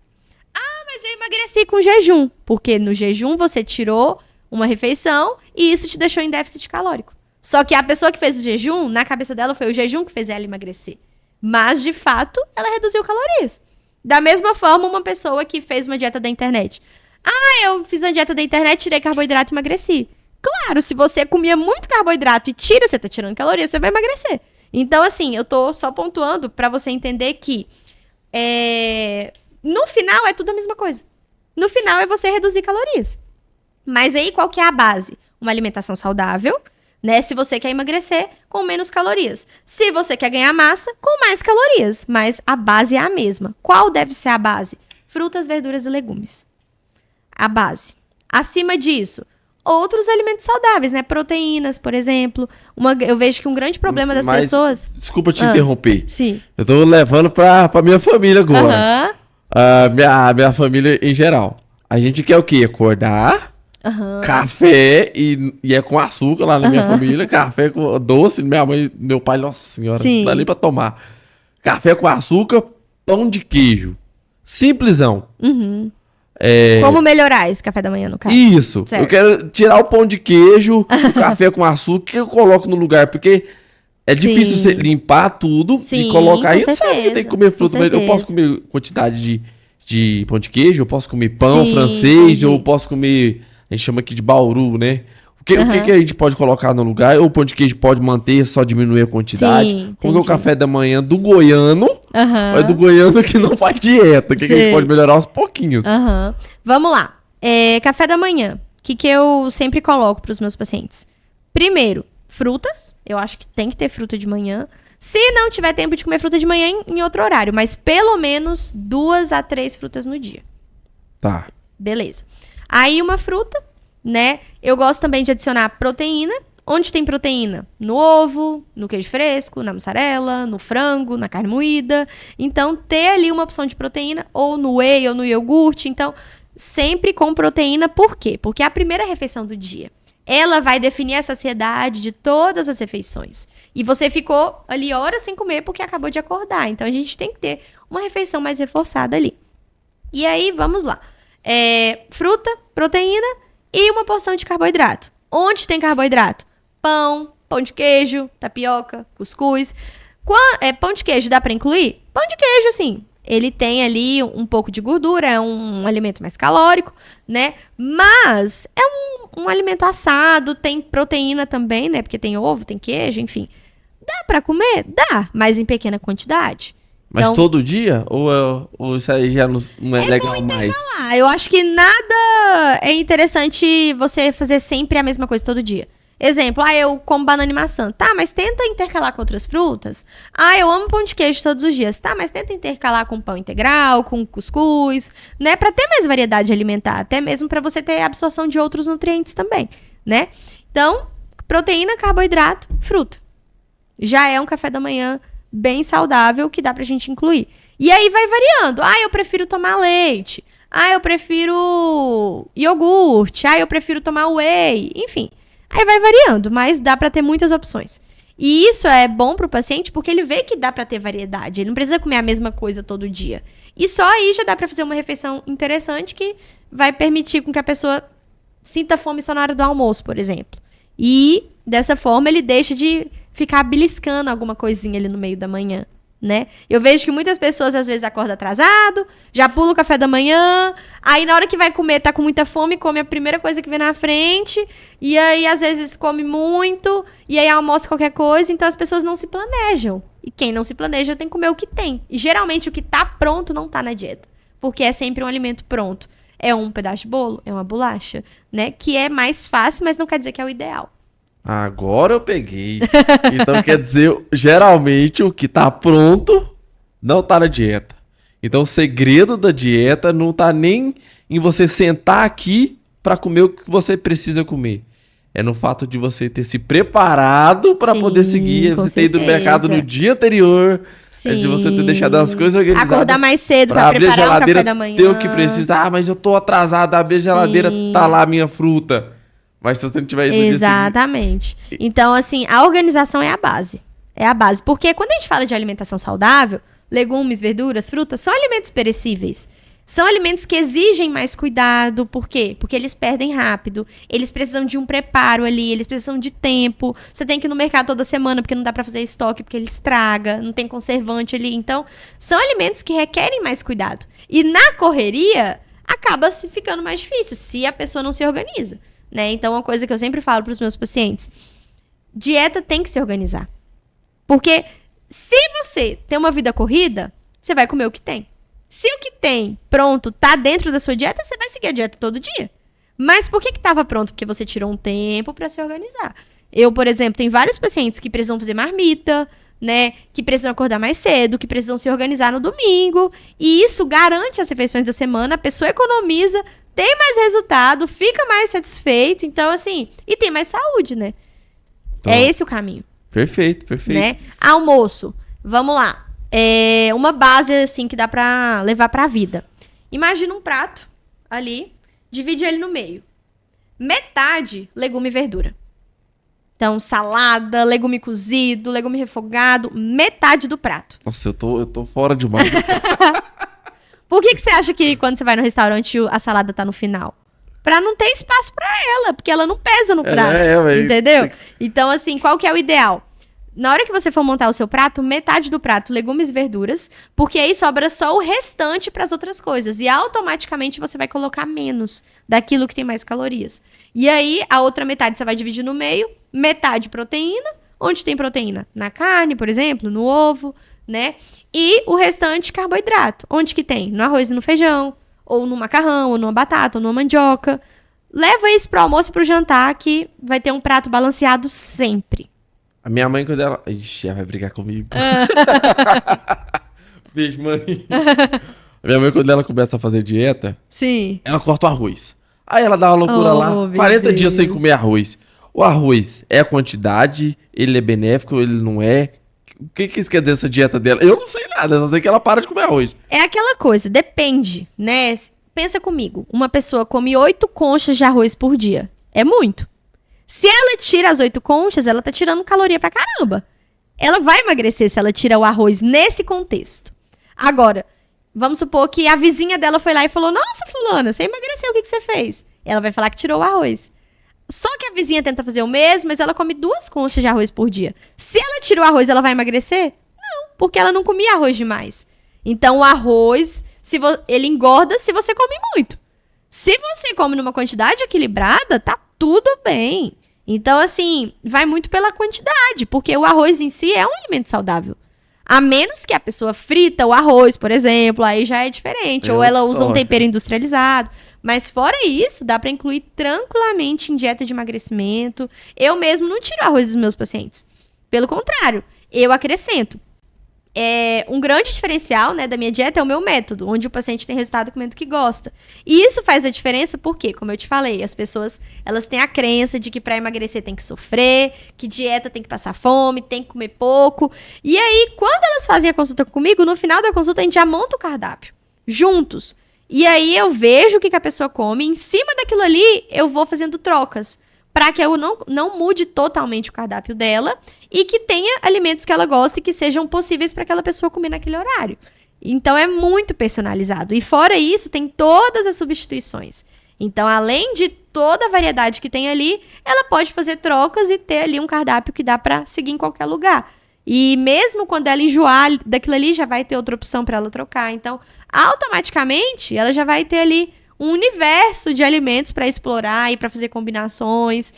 Mas eu emagreci com jejum, porque no jejum você tirou uma refeição e isso te deixou em déficit calórico. Só que a pessoa que fez o jejum, na cabeça dela foi o jejum que fez ela emagrecer. Mas, de fato, ela reduziu calorias. Da mesma forma, uma pessoa que fez uma dieta da internet. Eu fiz uma dieta da internet, tirei carboidrato e emagreci. Claro, se você comia muito carboidrato e você tá tirando calorias, você vai emagrecer. Então, assim, eu tô só pontuando pra você entender que no final é tudo a mesma coisa. No final é você reduzir calorias. Mas aí qual que é a base? Uma alimentação saudável, né? Se você quer emagrecer, com menos calorias. Se você quer ganhar massa, com mais calorias. Mas a base é a mesma. Qual deve ser a base? Frutas, verduras e legumes. A base. Acima disso, outros alimentos saudáveis, né? Proteínas, por exemplo. Eu vejo que um grande problema das pessoas... Desculpa te interromper. Sim. Eu tô levando pra minha família agora. Minha família em geral. A gente quer o quê? Acordar, café e é com açúcar lá na minha família. Café com doce. Minha mãe, meu pai, nossa senhora, não dá nem pra tomar. Café com açúcar, pão de queijo. Simplesão. Como melhorar esse café da manhã, no caso? Isso. Certo. Eu quero tirar o pão de queijo, o café com açúcar, que eu coloco no lugar, porque é difícil você limpar tudo e colocar aí. Você sabe que tem que comer fruta, mas eu posso comer quantidade de pão de queijo, eu posso comer pão francês, eu posso comer, a gente chama aqui de bauru, né? O que a gente pode colocar no lugar? Ou o pão de queijo pode manter, só diminuir a quantidade? Como é o café da manhã do goiano, mas do goiano que não faz dieta. O que a gente pode melhorar aos pouquinhos? Vamos lá. Café da manhã. O que eu sempre coloco para os meus pacientes? Primeiro, frutas. Eu acho que tem que ter fruta de manhã. Se não tiver tempo de comer fruta de manhã, em outro horário. Mas pelo menos 2 a 3 frutas no dia. Tá. Beleza. Aí uma fruta, né? Eu gosto também de adicionar proteína. Onde tem proteína? No ovo, no queijo fresco, na mussarela, no frango, na carne moída. Então, ter ali uma opção de proteína, ou no whey, ou no iogurte. Então, sempre com proteína. Por quê? Porque é a primeira refeição do dia. Ela vai definir a saciedade de todas as refeições. E você ficou ali horas sem comer porque acabou de acordar. Então, a gente tem que ter uma refeição mais reforçada ali. E aí, vamos lá. Fruta, proteína e uma porção de carboidrato. Onde tem carboidrato? Pão, pão de queijo, tapioca, cuscuz. Pão de queijo dá pra incluir? Pão de queijo, sim. Ele tem ali um pouco de gordura, é um alimento mais calórico, né? Mas é um alimento assado, tem proteína também, né? Porque tem ovo, tem queijo, enfim. Dá pra comer? Dá, mas em pequena quantidade. Mas então, todo dia? Ou isso aí já não é legal mais? Eu acho que nada é interessante você fazer sempre a mesma coisa todo dia. Exemplo, eu como banana e maçã. Tá, mas tenta intercalar com outras frutas. Eu amo pão de queijo todos os dias. Tá, mas tenta intercalar com pão integral, com cuscuz, né? Pra ter mais variedade alimentar. Até mesmo pra você ter absorção de outros nutrientes também, né? Então, proteína, carboidrato, fruta. Já é um café da manhã bem saudável que dá pra gente incluir. E aí vai variando. Eu prefiro tomar leite. Eu prefiro iogurte. Eu prefiro tomar whey. Enfim. Aí vai variando, mas dá pra ter muitas opções. E isso é bom pro paciente porque ele vê que dá pra ter variedade. Ele não precisa comer a mesma coisa todo dia. E só aí já dá pra fazer uma refeição interessante que vai permitir com que a pessoa sinta fome só na hora do almoço, por exemplo. E Dessa forma, ele deixa de ficar beliscando alguma coisinha ali no meio da manhã, né? Eu vejo que muitas pessoas, às vezes, acordam atrasado, já pula o café da manhã, aí na hora que vai comer, tá com muita fome, come a primeira coisa que vem na frente, e aí, às vezes, come muito, e aí almoça qualquer coisa, então as pessoas não se planejam. E quem não se planeja tem que comer o que tem. E, geralmente, o que tá pronto não tá na dieta, porque é sempre um alimento pronto. É um pedaço de bolo, é uma bolacha, né? Que é mais fácil, mas não quer dizer que é o ideal. Agora eu peguei. Então quer dizer, geralmente o que tá pronto não tá na dieta. Então o segredo da dieta não tá nem em você sentar aqui pra comer o que você precisa comer. É no fato de você ter se preparado pra poder seguir. Você ter ido no mercado no dia anterior. Sim. É de você ter deixado as coisas organizadas. Acordar mais cedo pra abrir a preparar o geladeira, café da manhã. ter o que precisa. Ah, mas eu tô atrasado. Abrir a geladeira, tá lá a minha fruta. Mas se você não tiver ido no dia seguinte... Exatamente. Então, assim, a organização é a base. É a base. Porque quando a gente fala de alimentação saudável, legumes, verduras, frutas, são alimentos perecíveis. São alimentos que exigem mais cuidado. Por quê? Porque eles perdem rápido. Eles precisam de um preparo ali. Eles precisam de tempo. Você tem que ir no mercado toda semana, porque não dá pra fazer estoque, porque ele estraga. Não tem conservante ali. Então, são alimentos que requerem mais cuidado. E na correria, acaba se ficando mais difícil, se a pessoa não se organiza, né? Então, uma coisa que eu sempre falo pros meus pacientes, dieta tem que se organizar. Porque se você tem uma vida corrida, você vai comer o que tem. Se o que tem pronto tá dentro da sua dieta, você vai seguir a dieta todo dia. Mas por que estava pronto? Porque você tirou um tempo para se organizar. Eu, por exemplo, tenho vários pacientes que precisam fazer marmita, né? Que precisam acordar mais cedo, que precisam se organizar no domingo. E isso garante as refeições da semana, a pessoa economiza, tem mais resultado, fica mais satisfeito. Então, assim, e tem mais saúde, né? Então, é esse o caminho. Perfeito, perfeito. Né? Almoço. Vamos lá. É uma base, assim, que dá pra levar pra vida. Imagina um prato ali, divide ele no meio. Metade, legume e verdura. Então, salada, legume cozido, legume refogado, metade do prato. Nossa, eu tô fora demais. Por que você acha que quando você vai no restaurante a salada tá no final? Pra não ter espaço pra ela, porque ela não pesa no prato, entendeu? Então, assim, qual que é o ideal? Na hora que você for montar o seu prato, metade do prato, legumes e verduras, porque aí sobra só o restante para as outras coisas. E automaticamente você vai colocar menos daquilo que tem mais calorias. E aí, a outra metade você vai dividir no meio, metade proteína. Onde tem proteína? Na carne, por exemplo, no ovo, né? E o restante carboidrato. Onde que tem? No arroz e no feijão, ou no macarrão, ou numa batata, ou numa mandioca. Leva isso pro almoço e pro jantar, que vai ter um prato balanceado sempre. A minha mãe, quando ela... Ixi, ela vai brigar comigo. Beijo, mãe. A minha mãe, quando ela começa a fazer dieta... Sim. Ela corta o arroz. Aí ela dá uma loucura lá. 40 dias sem comer arroz. O arroz é a quantidade? Ele é benéfico? Ele não é? O que isso quer dizer, essa dieta dela? Eu não sei nada. Eu só sei que ela para de comer arroz. É aquela coisa. Depende, né? Pensa comigo. Uma pessoa come 8 conchas de arroz por dia. É muito. Se ela tira as 8 conchas, ela tá tirando caloria pra caramba. Ela vai emagrecer se ela tira o arroz nesse contexto. Agora, vamos supor que a vizinha dela foi lá e falou: nossa, fulana, você emagreceu, o que você fez? Ela vai falar que tirou o arroz. Só que a vizinha tenta fazer o mesmo, mas ela come 2 conchas de arroz por dia. Se ela tira o arroz, ela vai emagrecer? Não, porque ela não comia arroz demais. Então, o arroz, ele engorda se você come muito. Se você come numa quantidade equilibrada, tá tudo bem. Então, assim, vai muito pela quantidade, porque o arroz em si é um alimento saudável. A menos que a pessoa frita o arroz, por exemplo, aí já é diferente. Ou ela usa um tempero industrializado. Mas fora isso, dá pra incluir tranquilamente em dieta de emagrecimento. Eu mesmo não tiro arroz dos meus pacientes. Pelo contrário, eu acrescento. Um grande diferencial, né, da minha dieta é o meu método, onde o paciente tem resultado comendo o que gosta. E isso faz a diferença porque, como eu te falei, as pessoas elas têm a crença de que para emagrecer tem que sofrer, que dieta tem que passar fome, tem que comer pouco. E aí, quando elas fazem a consulta comigo, no final da consulta a gente já monta o cardápio, juntos. E aí eu vejo o que a pessoa come, em cima daquilo ali eu vou fazendo trocas, para que eu não mude totalmente o cardápio dela e que tenha alimentos que ela gosta e que sejam possíveis para aquela pessoa comer naquele horário. Então, é muito personalizado. E fora isso, tem todas as substituições. Então, além de toda a variedade que tem ali, ela pode fazer trocas e ter ali um cardápio que dá pra seguir em qualquer lugar. E mesmo quando ela enjoar daquilo ali, já vai ter outra opção pra ela trocar. Então, automaticamente, ela já vai ter ali um universo de alimentos pra explorar e pra fazer combinações.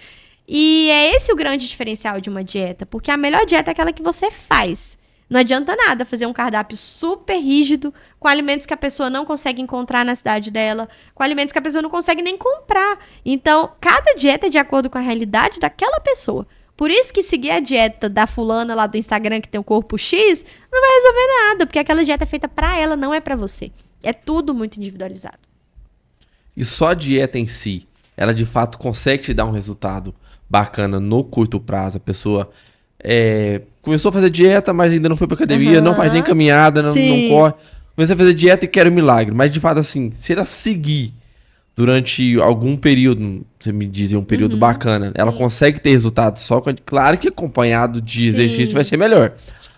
E é esse o grande diferencial de uma dieta, porque a melhor dieta é aquela que você faz. Não adianta nada fazer um cardápio super rígido, com alimentos que a pessoa não consegue encontrar na cidade dela, com alimentos que a pessoa não consegue nem comprar. Então, cada dieta é de acordo com a realidade daquela pessoa. Por isso que seguir a dieta da fulana lá do Instagram que tem o corpo X, não vai resolver nada, porque aquela dieta é feita pra ela, não é pra você. É tudo muito individualizado. E só a dieta em si, ela de fato consegue te dar um resultado bacana no curto prazo. A pessoa começou a fazer dieta, mas ainda não foi pra academia, não faz nem caminhada, não corre. Comecei a fazer dieta e quero milagre. Mas de fato, assim, se ela seguir durante algum período, você me dizia um período bacana, ela consegue ter resultado só com... Claro que acompanhado de exercício vai ser melhor.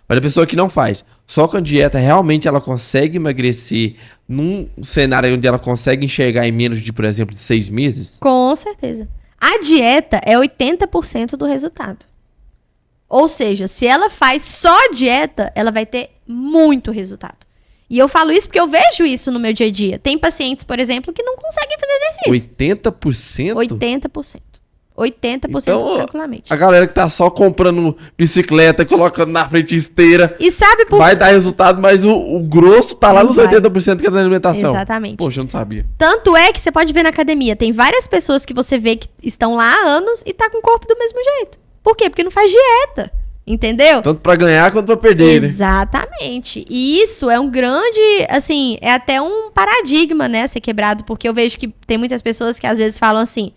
Mas a pessoa que não faz, só com a dieta, realmente ela consegue emagrecer num cenário onde ela consegue enxergar em menos de, por exemplo, de 6 meses? Com certeza. A dieta é 80% do resultado. Ou seja, se ela faz só dieta, ela vai ter muito resultado. E eu falo isso porque eu vejo isso no meu dia a dia. Tem pacientes, por exemplo, que não conseguem fazer exercício. 80%? 80%. 80% então, tranquilamente. A galera que tá só comprando bicicleta, colocando na frente esteira, e sabe por... vai dar resultado, mas o grosso tá lá nos 80% que é da alimentação. Exatamente. Poxa, eu não sabia. Tanto é que você pode ver na academia, tem várias pessoas que você vê que estão lá há anos e tá com o corpo do mesmo jeito. Por quê? Porque não faz dieta. Entendeu? Tanto pra ganhar quanto pra perder, Exatamente. E isso é um grande, assim, é até um paradigma, né, ser quebrado, porque eu vejo que tem muitas pessoas que às vezes falam assim: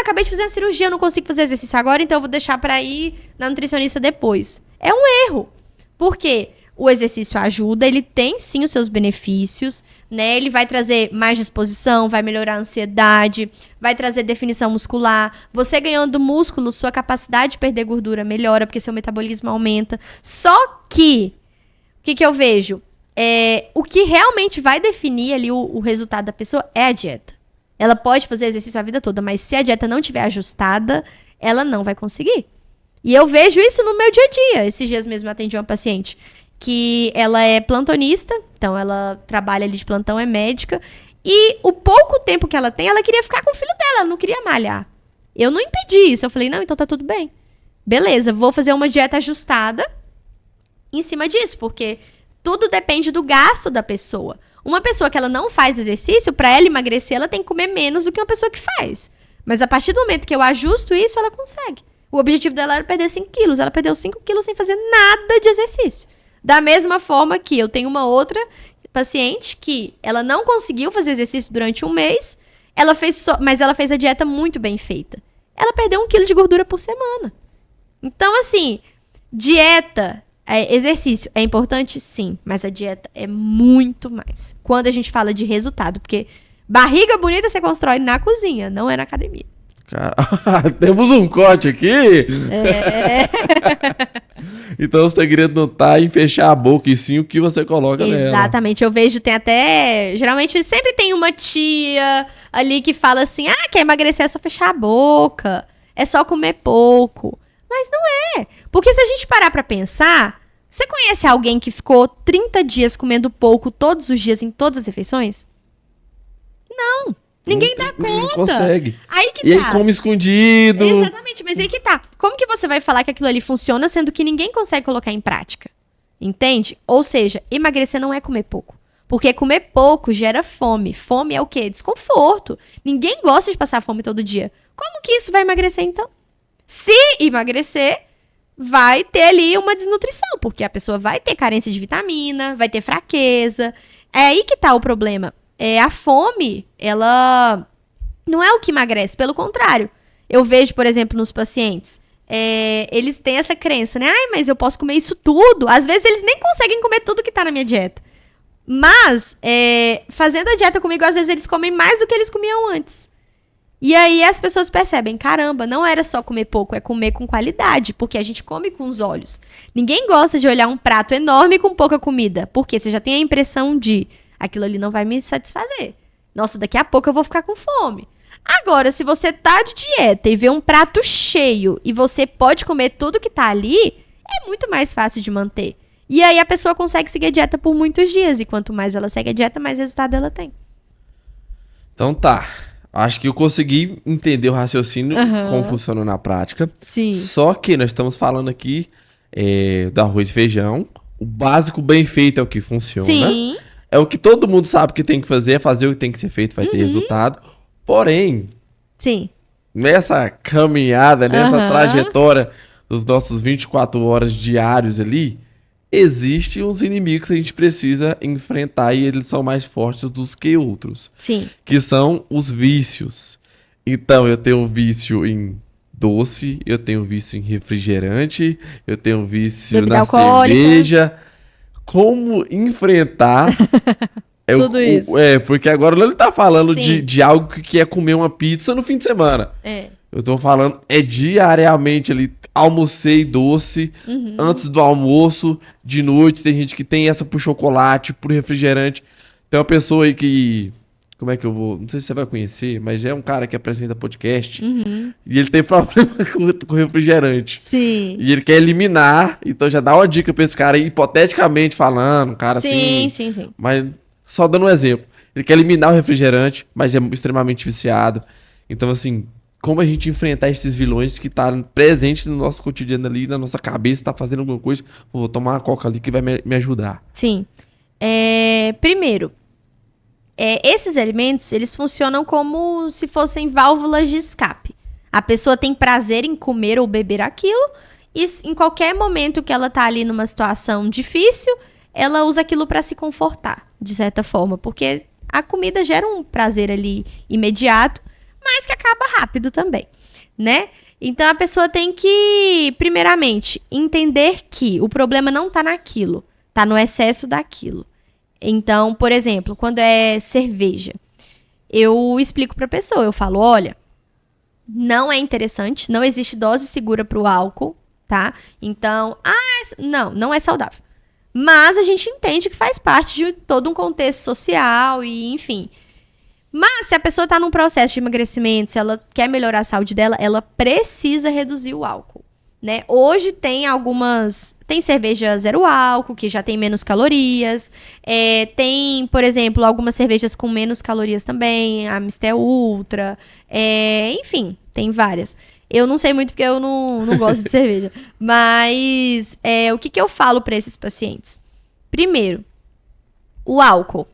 acabei de fazer uma cirurgia, eu não consigo fazer exercício agora, então eu vou deixar pra ir na nutricionista depois. É um erro. Por quê? O exercício ajuda, ele tem sim os seus benefícios, né? Ele vai trazer mais disposição, vai melhorar a ansiedade, vai trazer definição muscular. Você ganhando músculo, sua capacidade de perder gordura melhora, porque seu metabolismo aumenta. Só que, o que eu vejo? O que realmente vai definir ali o resultado da pessoa é a dieta. Ela pode fazer exercício a vida toda, mas se a dieta não estiver ajustada, ela não vai conseguir. E eu vejo isso no meu dia a dia. Esses dias mesmo eu atendi uma paciente que ela é plantonista, então ela trabalha ali de plantão, é médica, e o pouco tempo que ela tem, ela queria ficar com o filho dela, ela não queria malhar. Eu não impedi isso, eu falei, não, então tá tudo bem. Beleza, vou fazer uma dieta ajustada em cima disso, porque tudo depende do gasto da pessoa. Uma pessoa que ela não faz exercício, pra ela emagrecer, ela tem que comer menos do que uma pessoa que faz. Mas a partir do momento que eu ajusto isso, ela consegue. O objetivo dela era perder 5 quilos, ela perdeu 5 quilos sem fazer nada de exercício. Da mesma forma que eu tenho uma outra paciente que ela não conseguiu fazer exercício durante um mês, mas ela fez a dieta muito bem feita. Ela perdeu 1 quilo de gordura por semana. Então, assim, dieta, exercício é importante? Sim, mas a dieta é muito mais. Quando a gente fala de resultado, porque barriga bonita você constrói na cozinha, não é na academia. Cara, temos um corte aqui. Então o segredo não tá em fechar a boca, e sim o que você coloca nela. Exatamente, eu vejo, tem até... Geralmente sempre tem uma tia ali que fala assim, quer emagrecer é só fechar a boca, é só comer pouco. Mas não é, porque se a gente parar pra pensar, você conhece alguém que ficou 30 dias comendo pouco todos os dias em todas as refeições? Não. Ninguém dá conta. Não consegue. Aí que e tá. aí come escondido. Exatamente, mas aí que tá. Como que você vai falar que aquilo ali funciona, sendo que ninguém consegue colocar em prática? Entende? Ou seja, emagrecer não é comer pouco. Porque comer pouco gera fome. Fome é o quê? Desconforto. Ninguém gosta de passar fome todo dia. Como que isso vai emagrecer, então? Se emagrecer, vai ter ali uma desnutrição. Porque a pessoa vai ter carência de vitamina, vai ter fraqueza. É aí que tá o problema. A fome, ela não é o que emagrece, pelo contrário. Eu vejo, por exemplo, nos pacientes, eles têm essa crença, né? Mas eu posso comer isso tudo. Às vezes eles nem conseguem comer tudo que tá na minha dieta. Mas, fazendo a dieta comigo, às vezes eles comem mais do que eles comiam antes. E aí as pessoas percebem, caramba, não era só comer pouco, é comer com qualidade, porque a gente come com os olhos. Ninguém gosta de olhar um prato enorme com pouca comida, porque você já tem a impressão de... aquilo ali não vai me satisfazer. Nossa, daqui a pouco eu vou ficar com fome. Agora, se você tá de dieta e vê um prato cheio e você pode comer tudo que tá ali, é muito mais fácil de manter. E aí a pessoa consegue seguir a dieta por muitos dias. E quanto mais ela segue a dieta, mais resultado ela tem. Então tá. Acho que eu consegui entender o raciocínio, como funciona na prática. Sim. Só que nós estamos falando aqui do arroz e feijão. O básico bem feito é o que funciona. Sim. É o que todo mundo sabe que tem que fazer, é fazer o que tem que ser feito, vai ter resultado. Porém, Sim. nessa caminhada, nessa trajetória dos nossos 24 horas diários ali, existem uns inimigos que a gente precisa enfrentar e eles são mais fortes dos que outros. Sim. Que são os vícios. Então, eu tenho um vício em doce, eu tenho um vício em refrigerante, eu tenho um vício Bebida na alcoólica. cerveja. Como enfrentar... Tudo isso. Porque agora ele tá falando Sim. de algo que é comer uma pizza no fim de semana. É. Eu tô falando, diariamente ali, almocei doce, antes do almoço, de noite, tem gente que tem essa por chocolate, por refrigerante. Tem uma pessoa aí que, como é que eu vou, não sei se você vai conhecer, mas é um cara que apresenta podcast, e ele tem problema com refrigerante. Sim. E ele quer eliminar, então já dá uma dica pra esse cara aí, hipoteticamente falando, um cara assim... Sim. Mas só dando um exemplo. Ele quer eliminar o refrigerante, mas é extremamente viciado. Então, assim, como a gente enfrentar esses vilões que tá presentes no nosso cotidiano ali, na nossa cabeça, tá fazendo alguma coisa, vou tomar uma coca ali que vai me ajudar. Sim. Primeiro, esses alimentos, eles funcionam como se fossem válvulas de escape. A pessoa tem prazer em comer ou beber aquilo, e em qualquer momento que ela tá ali numa situação difícil, ela usa aquilo para se confortar, de certa forma, porque a comida gera um prazer ali imediato, mas que acaba rápido também, né? Então a pessoa tem que, primeiramente, entender que o problema não tá naquilo, tá no excesso daquilo. Então, por exemplo, quando é cerveja, eu explico pra pessoa, eu falo, olha, não é interessante, não existe dose segura pro álcool, tá? Então, não é saudável. Mas a gente entende que faz parte de todo um contexto social e, enfim. Mas se a pessoa está num processo de emagrecimento, se ela quer melhorar a saúde dela, ela precisa reduzir o álcool, né? Hoje tem cerveja zero álcool, que já tem menos calorias. Tem, por exemplo, algumas cervejas com menos calorias também, a Amstel Ultra. Enfim, tem várias. Eu não sei muito porque eu não gosto de cerveja. Mas o que eu falo para esses pacientes? Primeiro, o álcool.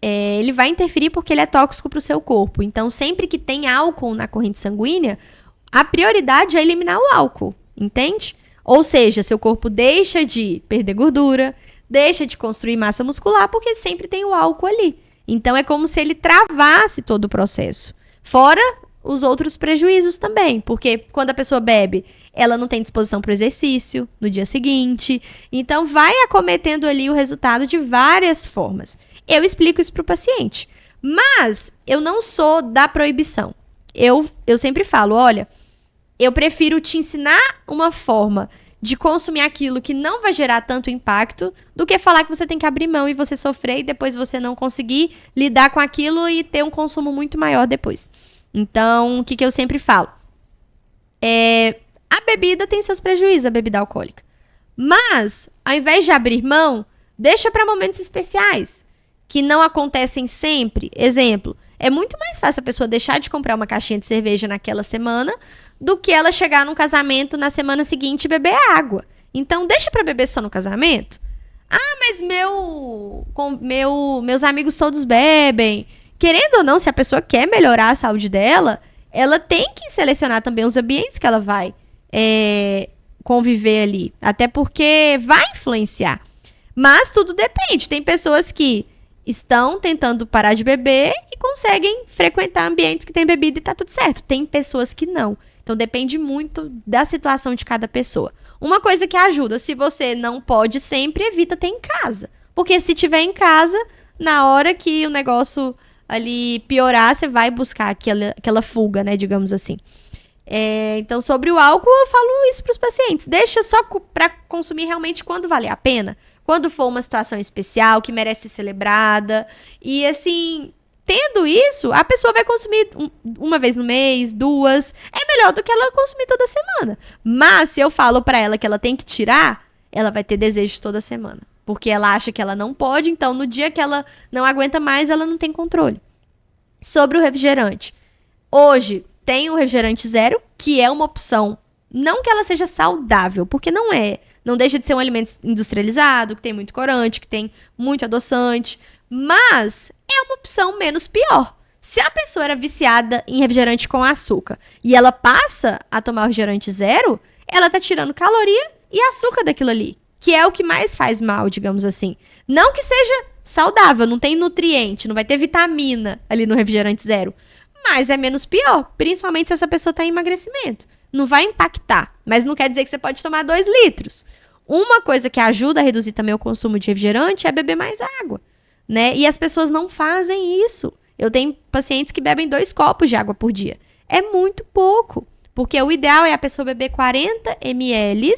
Ele vai interferir porque ele é tóxico para o seu corpo. Então, sempre que tem álcool na corrente sanguínea, a prioridade é eliminar o álcool, entende? Ou seja, seu corpo deixa de perder gordura, deixa de construir massa muscular, porque sempre tem o álcool ali. Então, é como se ele travasse todo o processo. Fora os outros prejuízos também, porque quando a pessoa bebe, ela não tem disposição para o exercício no dia seguinte, então vai acometendo ali o resultado de várias formas. Eu explico isso para o paciente, mas eu não sou da proibição. Eu sempre falo, olha, eu prefiro te ensinar uma forma de consumir aquilo que não vai gerar tanto impacto do que falar que você tem que abrir mão e você sofrer e depois você não conseguir lidar com aquilo e ter um consumo muito maior depois. Então, o que eu sempre falo? A bebida tem seus prejuízos, a bebida alcoólica. Mas, ao invés de abrir mão, deixa para momentos especiais, que não acontecem sempre. Exemplo, é muito mais fácil a pessoa deixar de comprar uma caixinha de cerveja naquela semana do que ela chegar num casamento na semana seguinte e beber água. Então, deixa para beber só no casamento. Mas meus amigos todos bebem. Querendo ou não, se a pessoa quer melhorar a saúde dela, ela tem que selecionar também os ambientes que ela vai conviver ali. Até porque vai influenciar. Mas tudo depende. Tem pessoas que estão tentando parar de beber e conseguem frequentar ambientes que tem bebida e tá tudo certo. Tem pessoas que não. Então depende muito da situação de cada pessoa. Uma coisa que ajuda, se você não pode sempre, evita ter em casa. Porque se tiver em casa, na hora que o negócio ali piorar, você vai buscar aquela fuga, né, digamos assim. Então, sobre o álcool, eu falo isso para os pacientes. Deixa só para consumir realmente quando valer a pena. Quando for uma situação especial, que merece ser celebrada. E, assim, tendo isso, a pessoa vai consumir uma vez no mês, 2. É melhor do que ela consumir toda semana. Mas se eu falo pra ela que ela tem que tirar, ela vai ter desejo toda semana. Porque ela acha que ela não pode, então no dia que ela não aguenta mais, ela não tem controle. Sobre o refrigerante. Hoje tem o refrigerante zero, que é uma opção. Não que ela seja saudável, porque não é. Não deixa de ser um alimento industrializado, que tem muito corante, que tem muito adoçante. Mas é uma opção menos pior. Se a pessoa era viciada em refrigerante com açúcar e ela passa a tomar o refrigerante zero, ela tá tirando caloria e açúcar daquilo ali. Que é o que mais faz mal, digamos assim. Não que seja saudável, não tem nutriente, não vai ter vitamina ali no refrigerante zero. Mas é menos pior, principalmente se essa pessoa tá em emagrecimento. Não vai impactar, mas não quer dizer que você pode tomar 2 litros. Uma coisa que ajuda a reduzir também o consumo de refrigerante é beber mais água, né? E as pessoas não fazem isso. Eu tenho pacientes que bebem 2 copos de água por dia. É muito pouco, porque o ideal é a pessoa beber 40 ml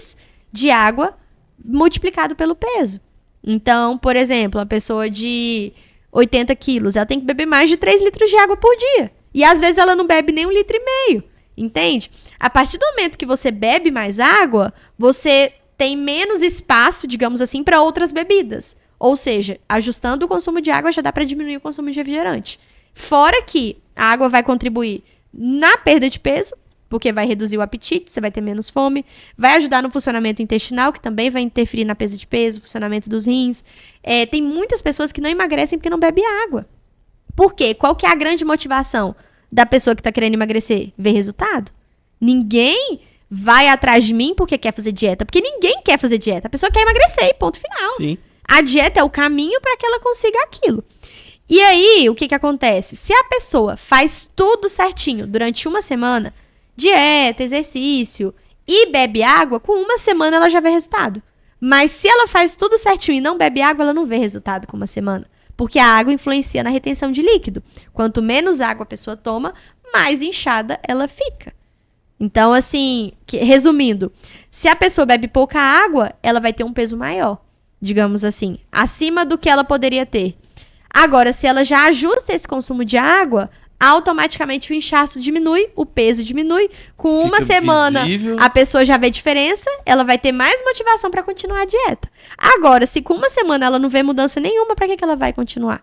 de água multiplicado pelo peso. Então, por exemplo, uma pessoa de 80 quilos, ela tem que beber mais de 3 litros de água por dia. E às vezes ela não bebe nem 1,5 litro. Entende? A partir do momento que você bebe mais água, você tem menos espaço, digamos assim, para outras bebidas. Ou seja, ajustando o consumo de água já dá para diminuir o consumo de refrigerante. Fora que a água vai contribuir na perda de peso, porque vai reduzir o apetite, você vai ter menos fome, vai ajudar no funcionamento intestinal, que também vai interferir na perda de peso, funcionamento dos rins. Tem muitas pessoas que não emagrecem porque não bebem água. Por quê? Qual que é a grande motivação da pessoa que tá querendo emagrecer? Ver resultado. Ninguém vai atrás de mim porque quer fazer dieta. Porque ninguém quer fazer dieta. A pessoa quer emagrecer, ponto final. Sim. A dieta é o caminho para que ela consiga aquilo. E aí, o que acontece? Se a pessoa faz tudo certinho durante uma semana, dieta, exercício, e bebe água, com uma semana ela já vê resultado. Mas se ela faz tudo certinho e não bebe água, ela não vê resultado com uma semana. Porque a água influencia na retenção de líquido. Quanto menos água a pessoa toma, mais inchada ela fica. Então, assim, resumindo, se a pessoa bebe pouca água, ela vai ter um peso maior, digamos assim, acima do que ela poderia ter. Agora, se ela já ajusta esse consumo de água, automaticamente o inchaço diminui, o peso diminui. Com uma semana, visível. a pessoa já vê diferença, ela vai ter mais motivação para continuar a dieta. Agora, se com uma semana ela não vê mudança nenhuma, para que ela vai continuar?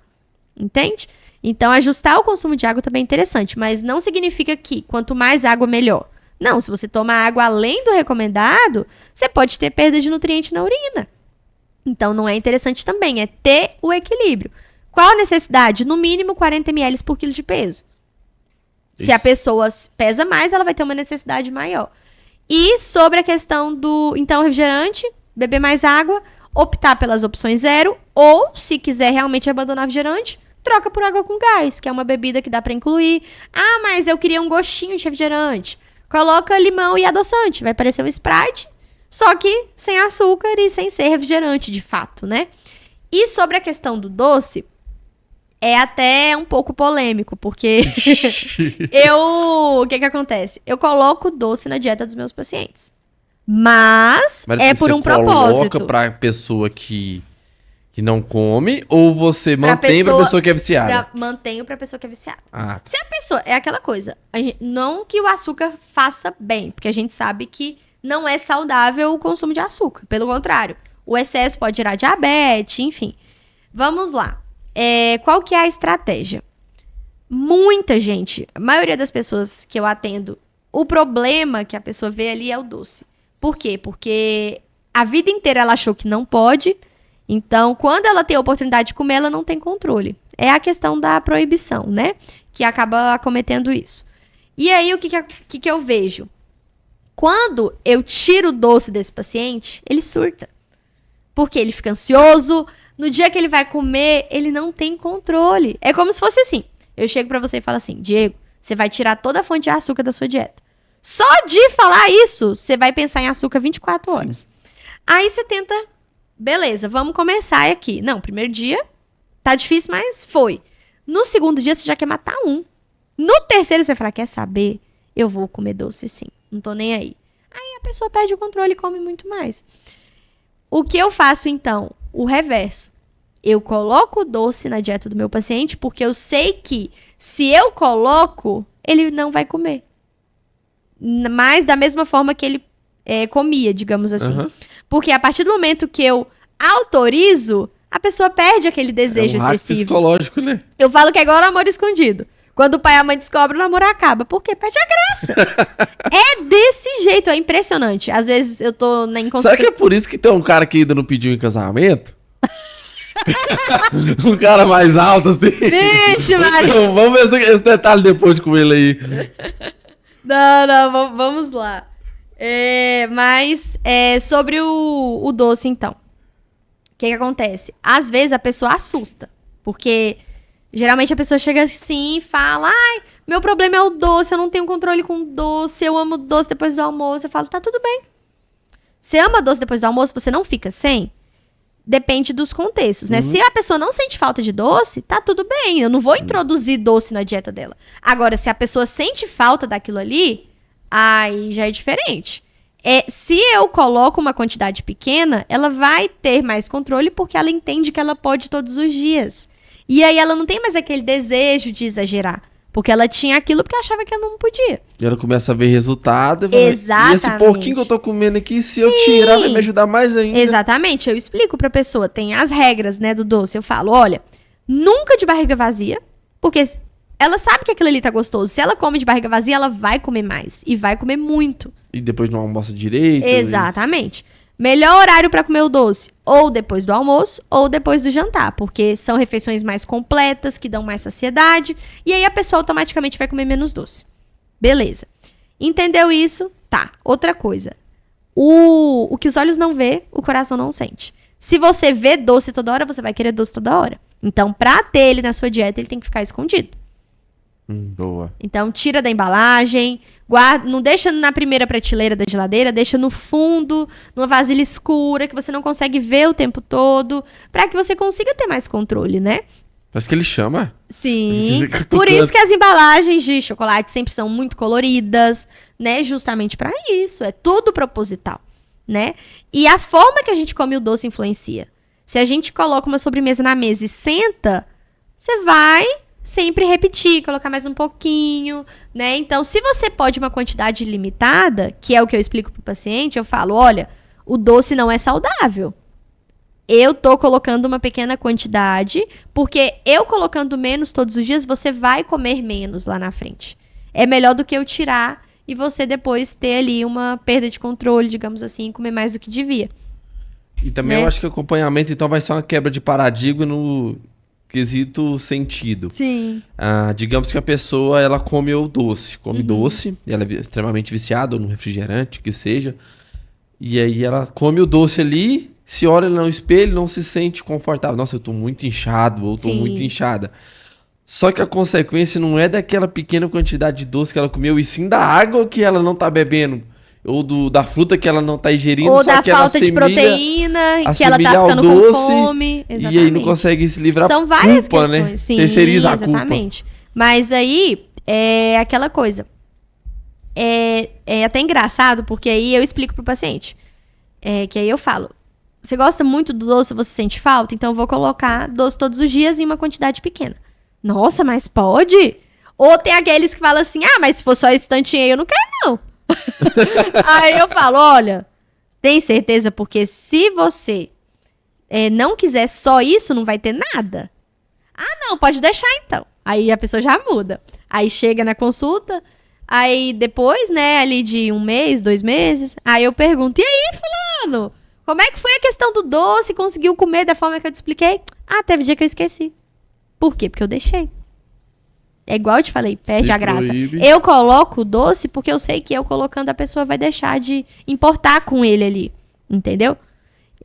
Entende? Então, ajustar o consumo de água também é interessante, mas não significa que quanto mais água, melhor. Não, se você toma água além do recomendado, você pode ter perda de nutriente na urina. Então, não é interessante também, é ter o equilíbrio. Qual a necessidade? No mínimo 40 ml por quilo de peso. Se a pessoa pesa mais, ela vai ter uma necessidade maior. E sobre a questão do, então, refrigerante, beber mais água, optar pelas opções zero, ou, se quiser realmente abandonar refrigerante, troca por água com gás, que é uma bebida que dá para incluir. Ah, mas eu queria um gostinho de refrigerante. Coloca limão e adoçante, vai parecer um Sprite, só que sem açúcar e sem ser refrigerante, de fato, né? E sobre a questão do doce, é até um pouco polêmico, porque o que acontece? Eu coloco doce na dieta dos meus pacientes. Mas é por um propósito. Coloca pra pessoa que não come, ou você mantém pra pessoa que é viciada? Mantenho pra pessoa que é viciada. Ah. Se a pessoa... É aquela coisa. Não que o açúcar faça bem, porque a gente sabe que não é saudável o consumo de açúcar. Pelo contrário, o excesso pode gerar diabetes, enfim. Vamos lá. Qual que é a estratégia? Muita gente, a maioria das pessoas que eu atendo, o problema que a pessoa vê ali é o doce. Por quê? Porque a vida inteira ela achou que não pode, então quando ela tem a oportunidade de comer, ela não tem controle. É a questão da proibição, né? Que acaba acometendo isso. E aí, o que eu vejo? Quando eu tiro o doce desse paciente, ele surta. Porque ele fica ansioso. No dia que ele vai comer, ele não tem controle. É como se fosse assim. Eu chego pra você e falo assim, Diego, você vai tirar toda a fonte de açúcar da sua dieta. Só de falar isso, você vai pensar em açúcar 24 horas. Sim. Aí você tenta, beleza, vamos começar aqui. Não, primeiro dia, tá difícil, mas foi. No segundo dia, você já quer matar um. No terceiro, você vai falar, quer saber? Eu vou comer doce sim, não tô nem aí. Aí a pessoa perde o controle e come muito mais. O que eu faço, então? O reverso. Eu coloco o doce na dieta do meu paciente porque eu sei que se eu coloco, ele não vai comer. Mas da mesma forma que ele comia, digamos assim. Porque a partir do momento que eu autorizo, a pessoa perde aquele desejo excessivo. Psicológico, né? Eu falo que é igual o namoro escondido. Quando o pai e a mãe descobrem, o namoro acaba. Porque perde a graça. É desse jeito, é impressionante. Às vezes eu tô na Será que é por isso que tem um cara que ainda não pediu em casamento? Um cara mais alto, assim. Vixe, Maria. Então, vamos ver esse detalhe depois com ele aí. Não, vamos lá. Mas sobre o doce, então. O que acontece? Às vezes a pessoa assusta. Porque geralmente a pessoa chega assim e fala: ai, meu problema é o doce, eu não tenho controle com doce, eu amo doce depois do almoço. Eu falo: tá tudo bem. Você ama doce depois do almoço, você não fica sem? Depende dos contextos, né? Se a pessoa não sente falta de doce, tá tudo bem. Eu não vou introduzir doce na dieta dela. Agora, se a pessoa sente falta daquilo ali, aí já é diferente. Se eu coloco uma quantidade pequena, ela vai ter mais controle porque ela entende que ela pode todos os dias. E aí ela não tem mais aquele desejo de exagerar. Porque ela tinha aquilo porque achava que ela não podia. E ela começa a ver resultado. Exatamente. E esse pouquinho que eu tô comendo aqui, se eu tirar, vai me ajudar mais ainda. Exatamente. Eu explico pra pessoa. Tem as regras, né, do doce. Eu falo: olha, nunca de barriga vazia. Porque ela sabe que aquilo ali tá gostoso. Se ela come de barriga vazia, ela vai comer mais. E vai comer muito. E depois não almoça direito. Exatamente. Melhor horário pra comer o doce: ou depois do almoço, ou depois do jantar. Porque são refeições mais completas, que dão mais saciedade. E aí a pessoa automaticamente vai comer menos doce. Beleza. Entendeu isso? Tá. Outra coisa. O que os olhos não vê, o coração não sente. Se você vê doce toda hora, você vai querer doce toda hora. Então, pra ter ele na sua dieta, ele tem que ficar escondido. Boa. Então, tira da embalagem, guarda, não deixa na primeira prateleira da geladeira, deixa no fundo, numa vasilha escura, que você não consegue ver o tempo todo, pra que você consiga ter mais controle, né? Parece que ele chama. Sim. Por isso que as embalagens de chocolate sempre são muito coloridas, né? Justamente pra isso. É tudo proposital, né? E a forma que a gente come o doce influencia. Se a gente coloca uma sobremesa na mesa e senta, você vai sempre repetir, colocar mais um pouquinho, né? Então, se você pode uma quantidade limitada, que é o que eu explico pro paciente, eu falo: olha, o doce não é saudável. Eu tô colocando uma pequena quantidade, porque eu colocando menos todos os dias, você vai comer menos lá na frente. É melhor do que eu tirar e você depois ter ali uma perda de controle, digamos assim, comer mais do que devia. E também, né? Eu acho que o acompanhamento, então, vai ser uma quebra de paradigma no quesito sentido. Sim. Digamos que a pessoa, ela come o doce. Come doce, ela é extremamente viciada, ou no refrigerante, que seja. E aí ela come o doce ali, se olha no espelho, não se sente confortável. Nossa, eu tô muito inchado, ou tô muito inchada. Só que a consequência não é daquela pequena quantidade de doce que ela comeu, e sim da água que ela não tá bebendo. Ou da fruta que ela não tá ingerindo. Ou só da que falta de proteína, que ela tá ficando com fome. Exatamente. E aí não consegue se livrar. São várias culpa, questões. Né? Sim, terceiriza a culpa. Exatamente. Mas aí, é aquela coisa. É até engraçado, porque aí eu explico pro paciente. Que aí eu falo: você gosta muito do doce, você sente falta? Então eu vou colocar doce todos os dias em uma quantidade pequena. Nossa, mas pode? Ou tem aqueles que falam assim: mas se for só esse tantinho aí, eu não quero não. Aí eu falo: olha, tem certeza? Porque se você não quiser só isso, não vai ter nada. Não, pode deixar então. Aí a pessoa já muda. Aí chega na consulta, aí depois, né, ali de 1 mês, 2 meses, aí eu pergunto: e aí, fulano? Como é que foi a questão do doce? Conseguiu comer da forma que eu te expliquei? Teve dia que eu esqueci. Por quê? Porque eu deixei. É igual eu te falei, perde a graça. Eu coloco o doce porque eu sei que eu colocando a pessoa vai deixar de importar com ele ali. Entendeu?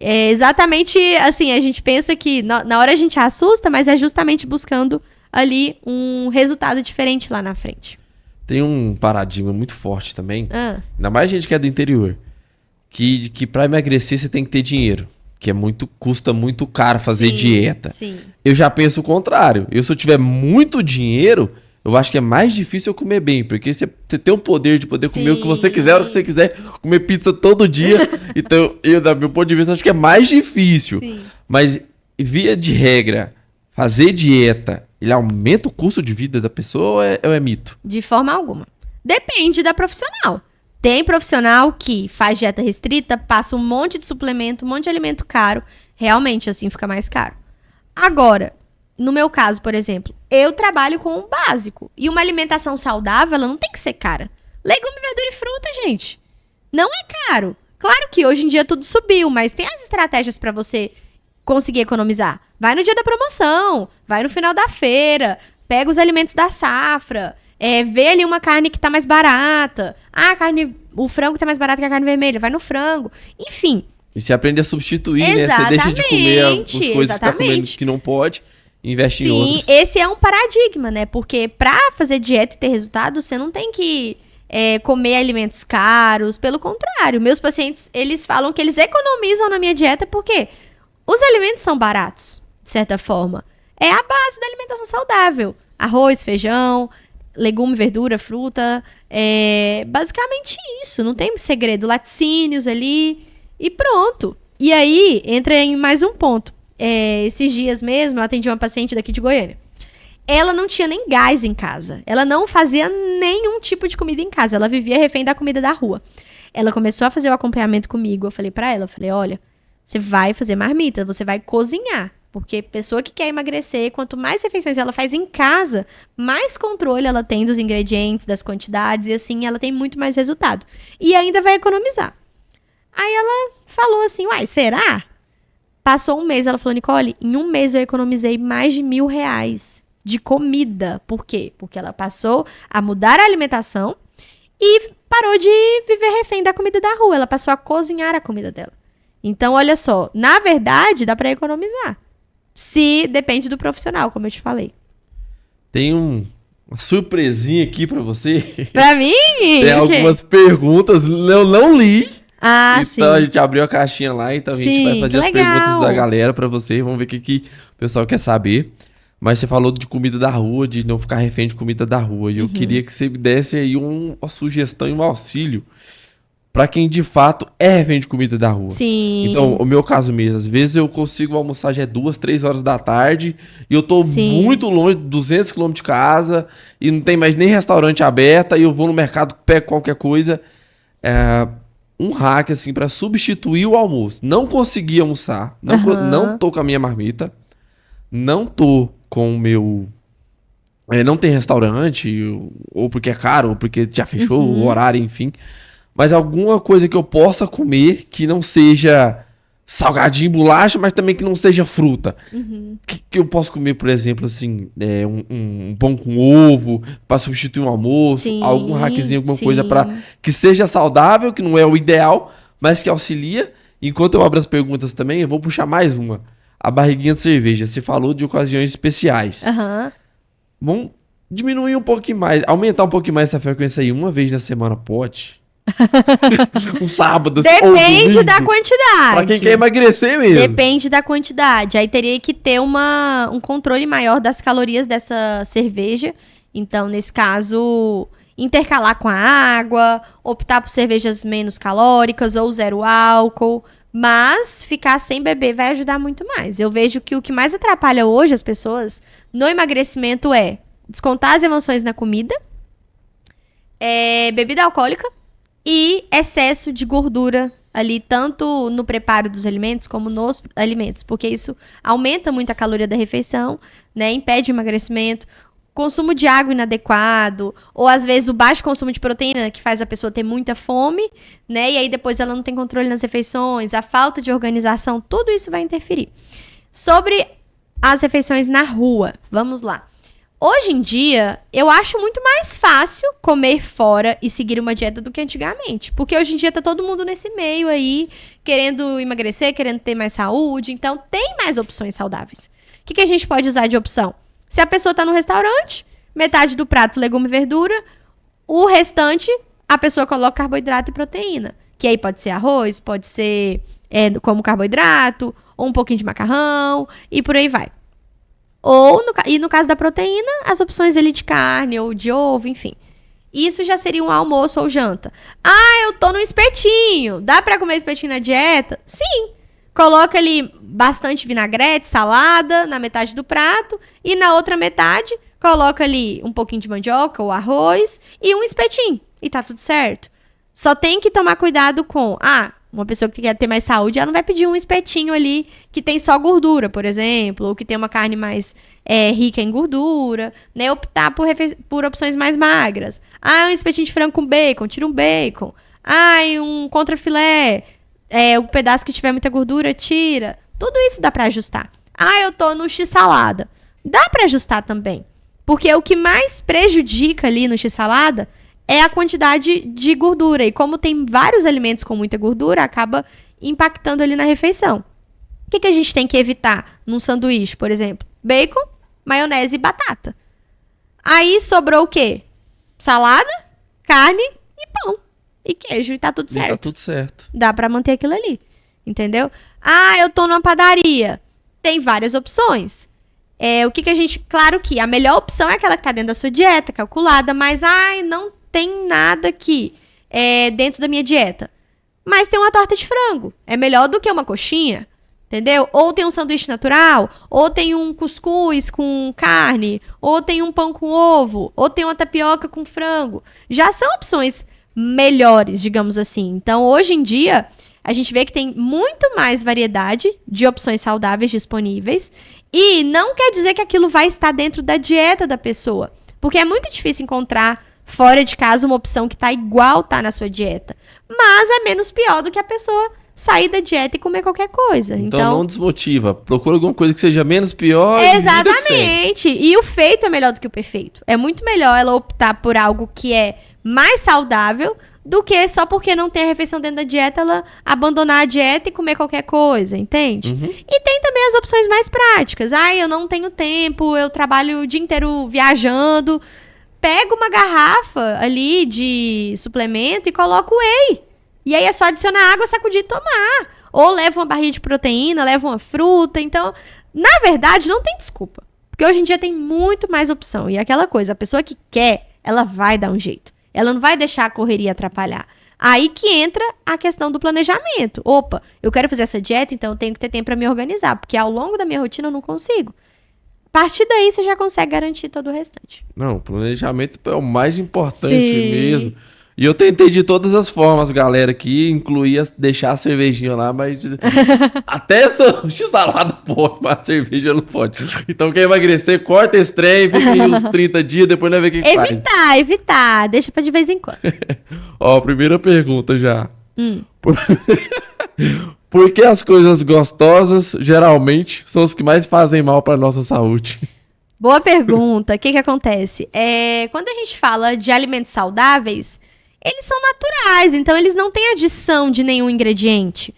É exatamente assim, a gente pensa que na hora a gente assusta, mas é justamente buscando ali um resultado diferente lá na frente. Tem um paradigma muito forte também, ainda mais gente que é do interior, que pra emagrecer você tem que ter dinheiro. Que custa muito caro fazer dieta. Sim. Eu já penso o contrário. Se eu tiver muito dinheiro, eu acho que é mais difícil eu comer bem. Porque você tem o poder de poder comer o que você quiser, a hora que você quiser, comer pizza todo dia. Então, da meu ponto de vista, acho que é mais difícil. Sim. Mas via de regra, fazer dieta, ele aumenta o custo de vida da pessoa ou é mito? De forma alguma. Depende da profissional. Tem profissional que faz dieta restrita, passa um monte de suplemento, um monte de alimento caro. Realmente, assim, fica mais caro. Agora, no meu caso, por exemplo, eu trabalho com o básico. E uma alimentação saudável, ela não tem que ser cara. Legume, verdura e fruta, gente. Não é caro. Claro que hoje em dia tudo subiu, mas tem as estratégias para você conseguir economizar. Vai no dia da promoção, vai no final da feira, pega os alimentos da safra, vê ali uma carne que tá mais barata. O frango tá mais barato que a carne vermelha, vai no frango. Enfim. E você aprende a substituir, né? Você deixa de comer as coisas que tá comendo que não pode, investe em outras. Sim, esse é um paradigma, né? Porque pra fazer dieta e ter resultado, você não tem que comer alimentos caros. Pelo contrário, meus pacientes, eles falam que eles economizam na minha dieta porque os alimentos são baratos, de certa forma. É a base da alimentação saudável. Arroz, feijão, legume, verdura, fruta. Basicamente isso, não tem segredo. Laticínios ali e pronto. E aí, entra em mais um ponto. Esses dias mesmo, eu atendi uma paciente daqui de Goiânia. Ela não tinha nem gás em casa. Ela não fazia nenhum tipo de comida em casa. Ela vivia refém da comida da rua. Ela começou a fazer o acompanhamento comigo. Eu falei pra ela, olha, você vai fazer marmita, você vai cozinhar. Porque pessoa que quer emagrecer, quanto mais refeições ela faz em casa, mais controle ela tem dos ingredientes, das quantidades, e assim ela tem muito mais resultado. E ainda vai economizar. Aí ela falou assim, será? Passou um mês, ela falou, Nicole, em um mês eu economizei mais de R$1.000 de comida. Por quê? Porque ela passou a mudar a alimentação e parou de viver refém da comida da rua. Ela passou a cozinhar a comida dela. Então, olha só, na verdade, dá pra economizar. Se depende do profissional, como eu te falei. Tem uma surpresinha aqui pra você. Pra mim? Tem algumas perguntas, eu não li. Então, sim. A gente abriu a caixinha lá, então a gente vai fazer as perguntas da galera pra você. Vamos ver o que o pessoal quer saber. Mas você falou de comida da rua, de não ficar refém de comida da rua. E eu queria que você me desse aí uma sugestão e um auxílio pra quem de fato é refém de comida da rua. Sim. Então, o meu caso mesmo, às vezes eu consigo almoçar já 2, 3 horas da tarde e eu tô muito longe, 200 km de casa e não tem mais nem restaurante aberto e eu vou no mercado, pego qualquer coisa. Um hack, assim, pra substituir o almoço. Não consegui almoçar, não tô com a minha marmita, não tô com o meu... não tem restaurante, ou porque é caro, ou porque já fechou o horário, enfim. Mas alguma coisa que eu possa comer que não seja salgadinho, bolacha, mas também que não seja fruta. Que eu posso comer, por exemplo, assim, um pão com ovo, pra substituir um almoço, algum hackzinho, alguma coisa pra que seja saudável, que não é o ideal, mas que auxilia. Enquanto eu abro as perguntas também, eu vou puxar mais uma. A barriguinha de cerveja. Você falou de ocasiões especiais. Vamos diminuir um pouquinho mais, aumentar um pouquinho mais essa frequência aí. Uma vez na semana pode? Um sábado. Depende da quantidade. Pra quem quer emagrecer mesmo. Depende da quantidade. Aí teria que ter um controle maior das calorias dessa cerveja. Então, nesse caso, intercalar com a água, optar por cervejas menos calóricas ou zero álcool. Mas ficar sem beber vai ajudar muito mais. Eu vejo que o que mais atrapalha hoje as pessoas no emagrecimento é descontar as emoções na comida, bebida alcoólica e excesso de gordura ali, tanto no preparo dos alimentos como nos alimentos, porque isso aumenta muito a caloria da refeição, né? Impede o emagrecimento. Consumo de água inadequado, ou às vezes o baixo consumo de proteína, que faz a pessoa ter muita fome, né? E aí depois ela não tem controle nas refeições, a falta de organização, tudo isso vai interferir. Sobre as refeições na rua, vamos lá. Hoje em dia, eu acho muito mais fácil comer fora e seguir uma dieta do que antigamente. Porque hoje em dia tá todo mundo nesse meio aí, querendo emagrecer, querendo ter mais saúde. Então, tem mais opções saudáveis. O que a gente pode usar de opção? Se a pessoa tá no restaurante, metade do prato legume e verdura, o restante a pessoa coloca carboidrato e proteína. Que aí pode ser arroz, pode ser como carboidrato, ou um pouquinho de macarrão, e por aí vai. Ou, no caso da proteína, as opções ali de carne ou de ovo, enfim. Isso já seria um almoço ou janta. Eu tô no espetinho. Dá pra comer espetinho na dieta? Sim. coloca ali bastante vinagrete, salada na metade do prato e na outra metade coloca ali um pouquinho de mandioca ou arroz e um espetinho e tá tudo certo. Só tem que tomar cuidado com, uma pessoa que quer ter mais saúde, ela não vai pedir um espetinho ali que tem só gordura, por exemplo, ou que tem uma carne mais rica em gordura, né? Optar por opções mais magras. Um espetinho de frango com bacon, tira um bacon. Um contrafilé, o pedaço que tiver muita gordura, tira. Tudo isso dá pra ajustar. Eu tô no x-salada. Dá pra ajustar também. Porque o que mais prejudica ali no x-salada é a quantidade de gordura. E como tem vários alimentos com muita gordura, acaba impactando ali na refeição. O que a gente tem que evitar num sanduíche, por exemplo? Bacon, maionese e batata. Aí sobrou o quê? Salada, carne e pão. E queijo, e tá tudo certo. Tá tudo certo. Dá pra manter aquilo ali. Entendeu? Eu tô numa padaria. Tem várias opções. O que a gente... Claro que a melhor opção é aquela que tá dentro da sua dieta, calculada, mas não tem nada aqui dentro da minha dieta. Mas tem uma torta de frango. É melhor do que uma coxinha, entendeu? Ou tem um sanduíche natural, ou tem um cuscuz com carne, ou tem um pão com ovo, ou tem uma tapioca com frango. Já são opções melhores, digamos assim. Então, hoje em dia, a gente vê que tem muito mais variedade de opções saudáveis disponíveis e não quer dizer que aquilo vai estar dentro da dieta da pessoa, porque é muito difícil encontrar fora de casa uma opção que tá igual tá na sua dieta, mas é menos pior do que a pessoa sair da dieta e comer qualquer coisa. Então não desmotiva, procura alguma coisa que seja menos pior. Exatamente, e o feito é melhor do que o perfeito. É muito melhor ela optar por algo que é mais saudável do que só porque não tem a refeição dentro da dieta, ela abandonar a dieta e comer qualquer coisa, entende? Uhum. E tem também as opções mais práticas. Eu não tenho tempo, eu trabalho o dia inteiro viajando. Pega uma garrafa ali de suplemento e coloca o whey. E aí é só adicionar água, sacudir e tomar. Ou leva uma barrinha de proteína, leva uma fruta. Então, na verdade, não tem desculpa. Porque hoje em dia tem muito mais opção. E aquela coisa, a pessoa que quer, ela vai dar um jeito. Ela não vai deixar a correria atrapalhar. Aí que entra a questão do planejamento. Opa, eu quero fazer essa dieta, então eu tenho que ter tempo para me organizar. Porque ao longo da minha rotina eu não consigo. A partir daí você já consegue garantir todo o restante. Não, planejamento é o mais importante Sim. mesmo. E eu tentei de todas as formas, galera, aqui, incluía deixar a cervejinha lá, mas até sanduíche salada pode, mas a cerveja não pode. Então quer emagrecer, corta esse trem, fica aí uns 30 dias, depois nós vemos o que faz. Evitar. Deixa pra de vez em quando. Ó, primeira pergunta já. Por que as coisas gostosas, geralmente, são as que mais fazem mal pra nossa saúde? Boa pergunta. O que acontece? Quando a gente fala de alimentos saudáveis, eles são naturais, então eles não têm adição de nenhum ingrediente.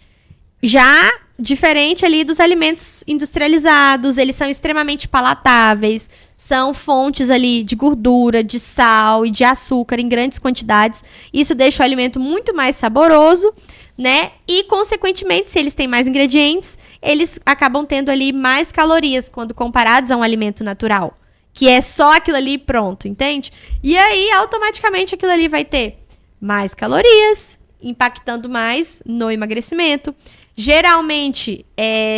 Já diferente ali dos alimentos industrializados, eles são extremamente palatáveis, são fontes ali de gordura, de sal e de açúcar em grandes quantidades. Isso deixa o alimento muito mais saboroso, né? E, consequentemente, se eles têm mais ingredientes, eles acabam tendo ali mais calorias quando comparados a um alimento natural, que é só aquilo ali pronto, entende? E aí, automaticamente, aquilo ali vai ter mais calorias, impactando mais no emagrecimento. Geralmente,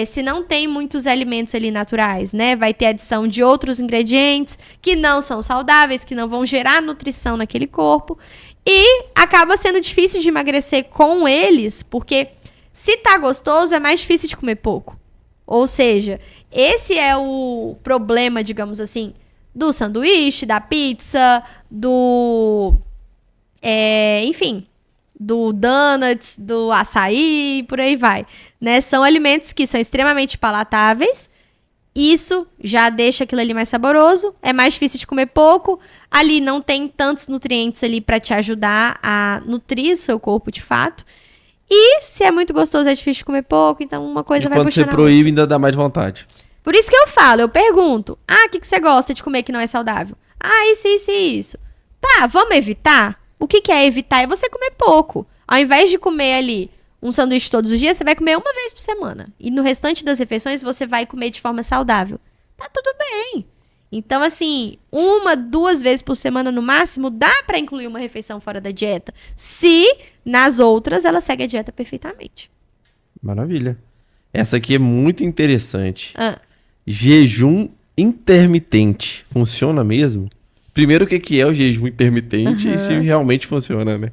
se não tem muitos alimentos ali naturais, né? Vai ter adição de outros ingredientes que não são saudáveis, que não vão gerar nutrição naquele corpo. E acaba sendo difícil de emagrecer com eles, porque se tá gostoso, é mais difícil de comer pouco. Ou seja, esse é o problema, digamos assim, do sanduíche, da pizza, enfim, do donuts, do açaí, por aí vai, né? São alimentos que são extremamente palatáveis. Isso já deixa aquilo ali mais saboroso, é mais difícil de comer pouco, ali não tem tantos nutrientes ali para te ajudar a nutrir o seu corpo de fato. E se é muito gostoso, é difícil de comer pouco, então uma coisa vai puxando a outra. E quando você proíbe, ainda dá mais vontade. Por isso que eu pergunto, o que você gosta de comer que não é saudável? Isso e isso. Tá, vamos evitar? O que é evitar? É você comer pouco. Ao invés de comer ali um sanduíche todos os dias, você vai comer uma vez por semana. E no restante das refeições, você vai comer de forma saudável. Tá tudo bem. Então, assim, 1-2 vezes por semana no máximo, dá pra incluir uma refeição fora da dieta. Se nas outras, ela segue a dieta perfeitamente. Maravilha. Essa aqui é muito interessante. Ah. Jejum intermitente. Funciona mesmo? Primeiro, o que é o jejum intermitente e se realmente funciona, né?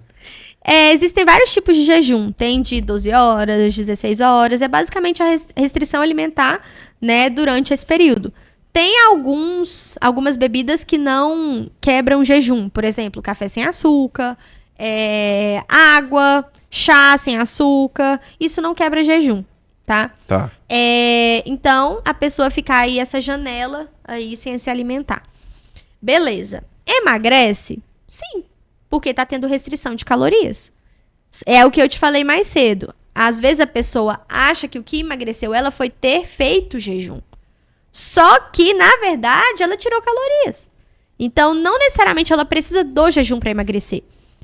Existem vários tipos de jejum. Tem de 12 horas, 16 horas. É basicamente a restrição alimentar, né, durante esse período. Tem algumas bebidas que não quebram o jejum. Por exemplo, café sem açúcar, água, chá sem açúcar. Isso não quebra jejum, tá? Tá. Então, a pessoa fica aí essa janela aí sem se alimentar. Beleza. Emagrece? Sim, porque tá tendo restrição de calorias. É o que eu te falei mais cedo. Às vezes a pessoa acha que o que emagreceu ela foi ter feito jejum. Só que, na verdade, ela tirou calorias. Então, não necessariamente ela precisa do jejum para emagrecer.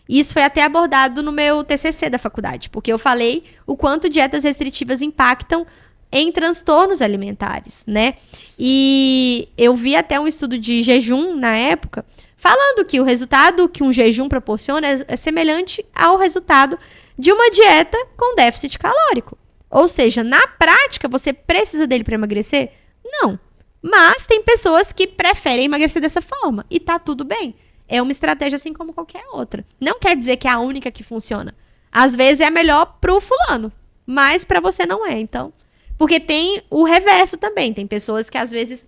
Isso foi até abordado no meu TCC da faculdade, porque eu falei o quanto dietas restritivas impactam em transtornos alimentares, né? E eu vi até um estudo de jejum na época, falando que o resultado que um jejum proporciona é semelhante ao resultado de uma dieta com déficit calórico. Ou seja, na prática, você precisa dele para emagrecer? Não. Mas tem pessoas que preferem emagrecer dessa forma. E tá tudo bem. É uma estratégia assim como qualquer outra. Não quer dizer que é a única que funciona. Às vezes é a melhor pro fulano. Mas pra você não é. Então, porque tem o reverso também. Tem pessoas que às vezes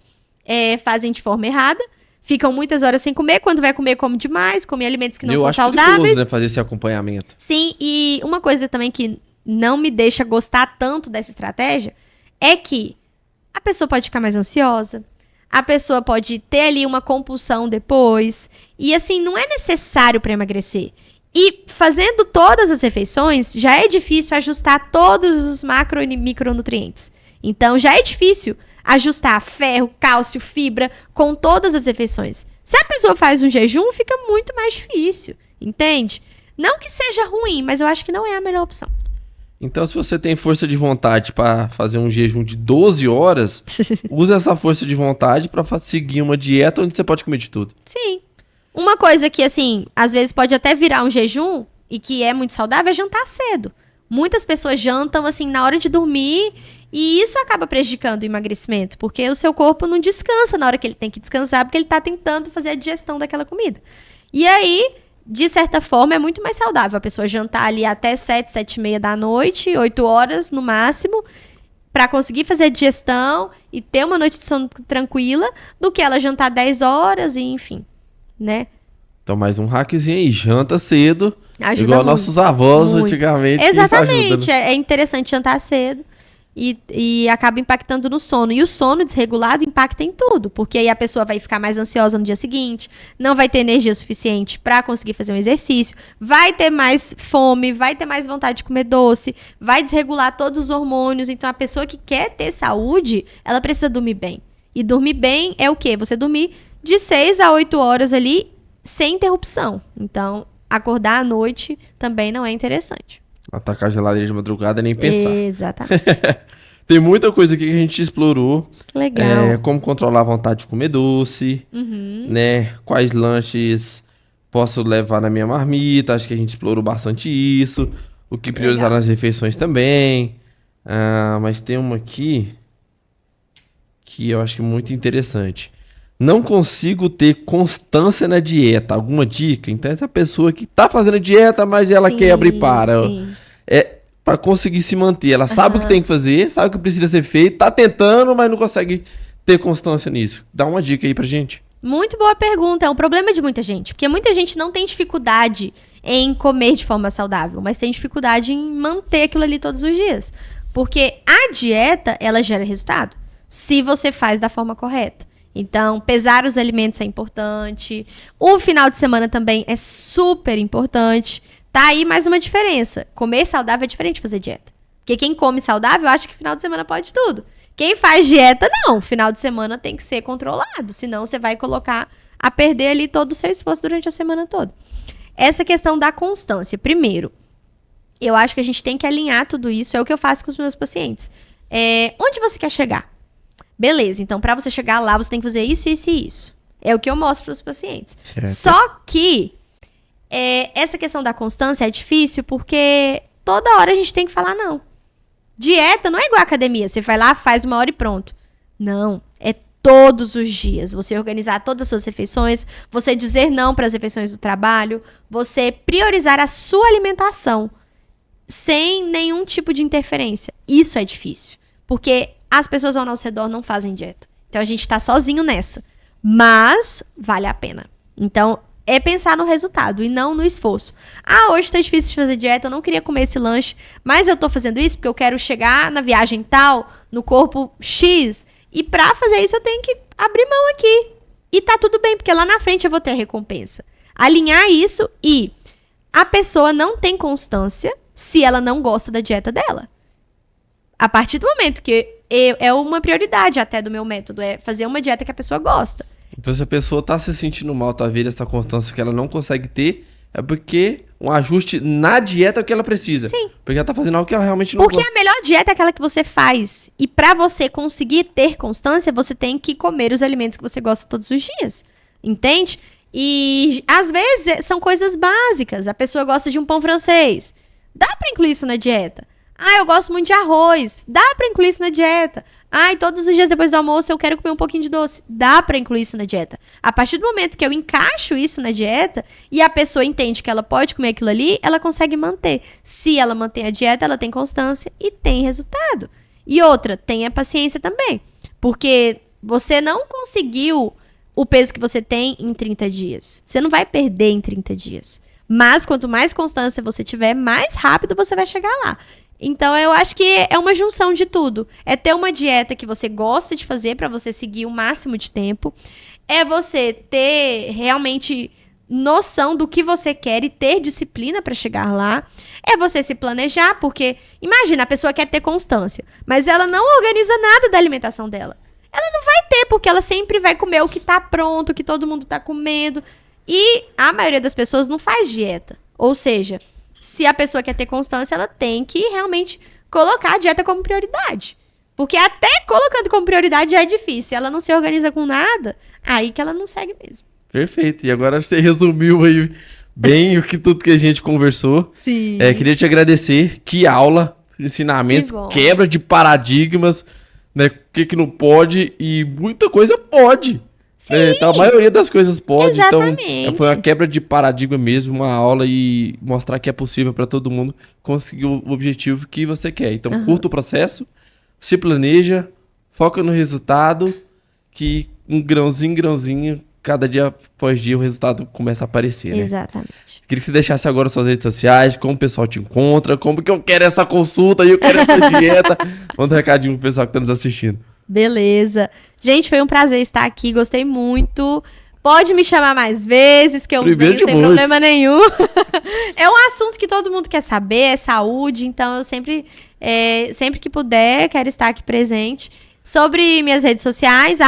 fazem de forma errada. Ficam muitas horas sem comer. Quando vai comer, come demais. Come alimentos que não são saudáveis. Perigoso, né, fazer esse acompanhamento. Sim. E uma coisa também que não me deixa gostar tanto dessa estratégia é que a pessoa pode ficar mais ansiosa, a pessoa pode ter ali uma compulsão depois, e assim, não é necessário para emagrecer. E fazendo todas as refeições, já é difícil ajustar todos os macro e micronutrientes. Então, já é difícil ajustar ferro, cálcio, fibra com todas as refeições. Se a pessoa faz um jejum, fica muito mais difícil, entende? Não que seja ruim, mas eu acho que não é a melhor opção. Então, se você tem força de vontade para fazer um jejum de 12 horas, use essa força de vontade para seguir uma dieta onde você pode comer de tudo. Sim. Uma coisa que, assim, às vezes pode até virar um jejum e que é muito saudável é jantar cedo. Muitas pessoas jantam, assim, na hora de dormir e isso acaba prejudicando o emagrecimento, porque o seu corpo não descansa na hora que ele tem que descansar, porque ele tá tentando fazer a digestão daquela comida. E aí, de certa forma, é muito mais saudável a pessoa jantar ali até 7, 7h30 da noite, 8 horas no máximo, para conseguir fazer a digestão e ter uma noite de sono tranquila, do que ela jantar 10 horas e enfim, né? Então, mais um hackzinho aí, janta cedo, Ajuda igual muito, nossos avós muito. antigamente. Exatamente, Ajuda, né? É interessante jantar cedo. E acaba impactando no sono. E o sono desregulado impacta em tudo. Porque aí a pessoa vai ficar mais ansiosa no dia seguinte, não vai ter energia suficiente para conseguir fazer um exercício, vai ter mais fome, vai ter mais vontade de comer doce, vai desregular todos os hormônios. Então a pessoa que quer ter saúde, ela precisa dormir bem. E dormir bem é o quê? Você dormir de 6 a 8 horas ali sem interrupção. Então, acordar à noite também não é interessante. Atacar a geladeira de madrugada nem pensar. Exatamente. Tem muita coisa aqui que a gente explorou. Legal. Como controlar a vontade de comer doce, né? Quais lanches posso levar na minha marmita. Acho que a gente explorou bastante isso. O que priorizar nas refeições também. Mas tem uma aqui que eu acho muito interessante. Não consigo ter constância na dieta. Alguma dica? Então, essa pessoa que tá fazendo dieta, mas ela quebra e para. Sim. Pra conseguir se manter. Ela sabe o que tem que fazer, sabe o que precisa ser feito, tá tentando, mas não consegue ter constância nisso. Dá uma dica aí pra gente. Muito boa pergunta. É um problema de muita gente. Porque muita gente não tem dificuldade em comer de forma saudável, mas tem dificuldade em manter aquilo ali todos os dias. Porque a dieta, ela gera resultado se você faz da forma correta. Então, pesar os alimentos é importante. O final de semana também é super importante. Tá aí mais uma diferença. Comer saudável é diferente de fazer dieta. Porque quem come saudável acha que final de semana pode tudo. Quem faz dieta, não. Final de semana tem que ser controlado. Senão você vai colocar a perder ali todo o seu esforço durante a semana toda. Essa questão da constância. Primeiro, eu acho que a gente tem que alinhar tudo isso. É o que eu faço com os meus pacientes. Onde você quer chegar? Beleza, então para você chegar lá, você tem que fazer isso, isso e isso. É o que eu mostro para os pacientes. Certo. Só que essa questão da constância é difícil porque toda hora a gente tem que falar não. Dieta não é igual a academia. Você vai lá, faz 1 hora e pronto. Não, é todos os dias. Você organizar todas as suas refeições, você dizer não para as refeições do trabalho, você priorizar a sua alimentação sem nenhum tipo de interferência. Isso é difícil, porque as pessoas ao nosso redor não fazem dieta. Então a gente tá sozinho nessa. Mas vale a pena. Então, é pensar no resultado e não no esforço. Hoje tá difícil de fazer dieta, eu não queria comer esse lanche, mas eu tô fazendo isso porque eu quero chegar na viagem tal, no corpo X, e pra fazer isso eu tenho que abrir mão aqui. E tá tudo bem, porque lá na frente eu vou ter a recompensa. Alinhar isso e a pessoa não tem constância se ela não gosta da dieta dela. A partir do momento que é uma prioridade até do meu método, é fazer uma dieta que a pessoa gosta. Então, se a pessoa tá se sentindo mal, tá vendo essa constância que ela não consegue ter, é porque um ajuste na dieta é o que ela precisa. Sim. Porque ela tá fazendo algo que ela realmente não Porque gosta. a melhor dieta é aquela que você faz. E pra você conseguir ter constância, você tem que comer os alimentos que você gosta todos os dias. Entende? E às vezes são coisas básicas. A pessoa gosta de um pão francês. Dá pra incluir isso na dieta. Eu gosto muito de arroz. Dá pra incluir isso na dieta. E todos os dias depois do almoço eu quero comer um pouquinho de doce. Dá pra incluir isso na dieta. A partir do momento que eu encaixo isso na dieta e a pessoa entende que ela pode comer aquilo ali, ela consegue manter. Se ela mantém a dieta, ela tem constância e tem resultado. E outra, tenha paciência também. Porque você não conseguiu o peso que você tem em 30 dias. Você não vai perder em 30 dias. Mas quanto mais constância você tiver, mais rápido você vai chegar lá. Então, eu acho que é uma junção de tudo. É ter uma dieta que você gosta de fazer para você seguir o máximo de tempo. É você ter realmente noção do que você quer e ter disciplina para chegar lá. É você se planejar, porque imagina, a pessoa quer ter constância, mas ela não organiza nada da alimentação dela. Ela não vai ter, porque ela sempre vai comer o que tá pronto, o que todo mundo tá comendo. E a maioria das pessoas não faz dieta. Ou seja, se a pessoa quer ter constância, ela tem que realmente colocar a dieta como prioridade. Porque até colocando como prioridade já é difícil. Se ela não se organiza com nada, aí que ela não segue mesmo. Perfeito. E agora você resumiu aí bem tudo que a gente conversou. Sim. Queria te agradecer. Que aula, ensinamentos, quebra de paradigmas, né? O que não pode e muita coisa pode. Sim. Então, a maioria das coisas pode. Exatamente. Então, foi uma quebra de paradigma mesmo, uma aula e mostrar que é possível para todo mundo conseguir o objetivo que você quer. Então, curta o processo, se planeja, foca no resultado, que um grãozinho em grãozinho, cada dia após dia, o resultado começa a aparecer, né? Exatamente. Queria que você deixasse agora suas redes sociais, como o pessoal te encontra, como que eu quero essa consulta e eu quero essa dieta. Manda um recadinho pro pessoal que tá nos assistindo. Beleza. Gente, foi um prazer estar aqui, gostei muito. Pode me chamar mais vezes, que eu venho sem problema nenhum. É um assunto que todo mundo quer saber, é saúde, então eu sempre que puder, quero estar aqui presente. Sobre minhas redes sociais,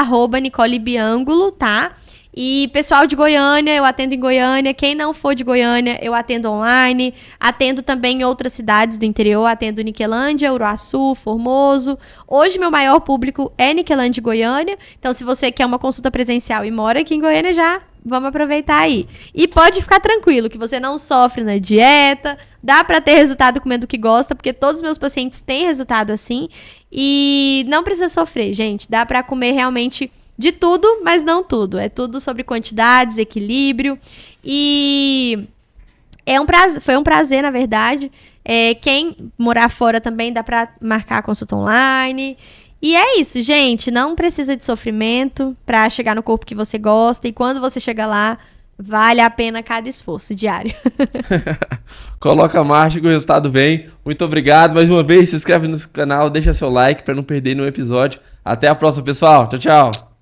@NicoleBiangulo, tá? E pessoal de Goiânia, eu atendo em Goiânia. Quem não for de Goiânia, eu atendo online. Atendo também em outras cidades do interior. Atendo Niquelândia, Uruaçu, Formoso. Hoje, meu maior público é Niquelândia e Goiânia. Então, se você quer uma consulta presencial e mora aqui em Goiânia, já vamos aproveitar aí. E pode ficar tranquilo, que você não sofre na dieta. Dá pra ter resultado comendo o que gosta, porque todos os meus pacientes têm resultado assim. E não precisa sofrer, gente. Dá pra comer realmente de tudo, mas não tudo. É tudo sobre quantidades, equilíbrio. E foi um prazer, na verdade. Quem morar fora também dá pra marcar a consulta online. E é isso, gente. Não precisa de sofrimento pra chegar no corpo que você gosta. E quando você chega lá, vale a pena cada esforço diário. Coloca a marcha que o resultado vem. Muito obrigado. Mais uma vez, se inscreve no canal, deixa seu like pra não perder nenhum episódio. Até a próxima, pessoal. Tchau, tchau.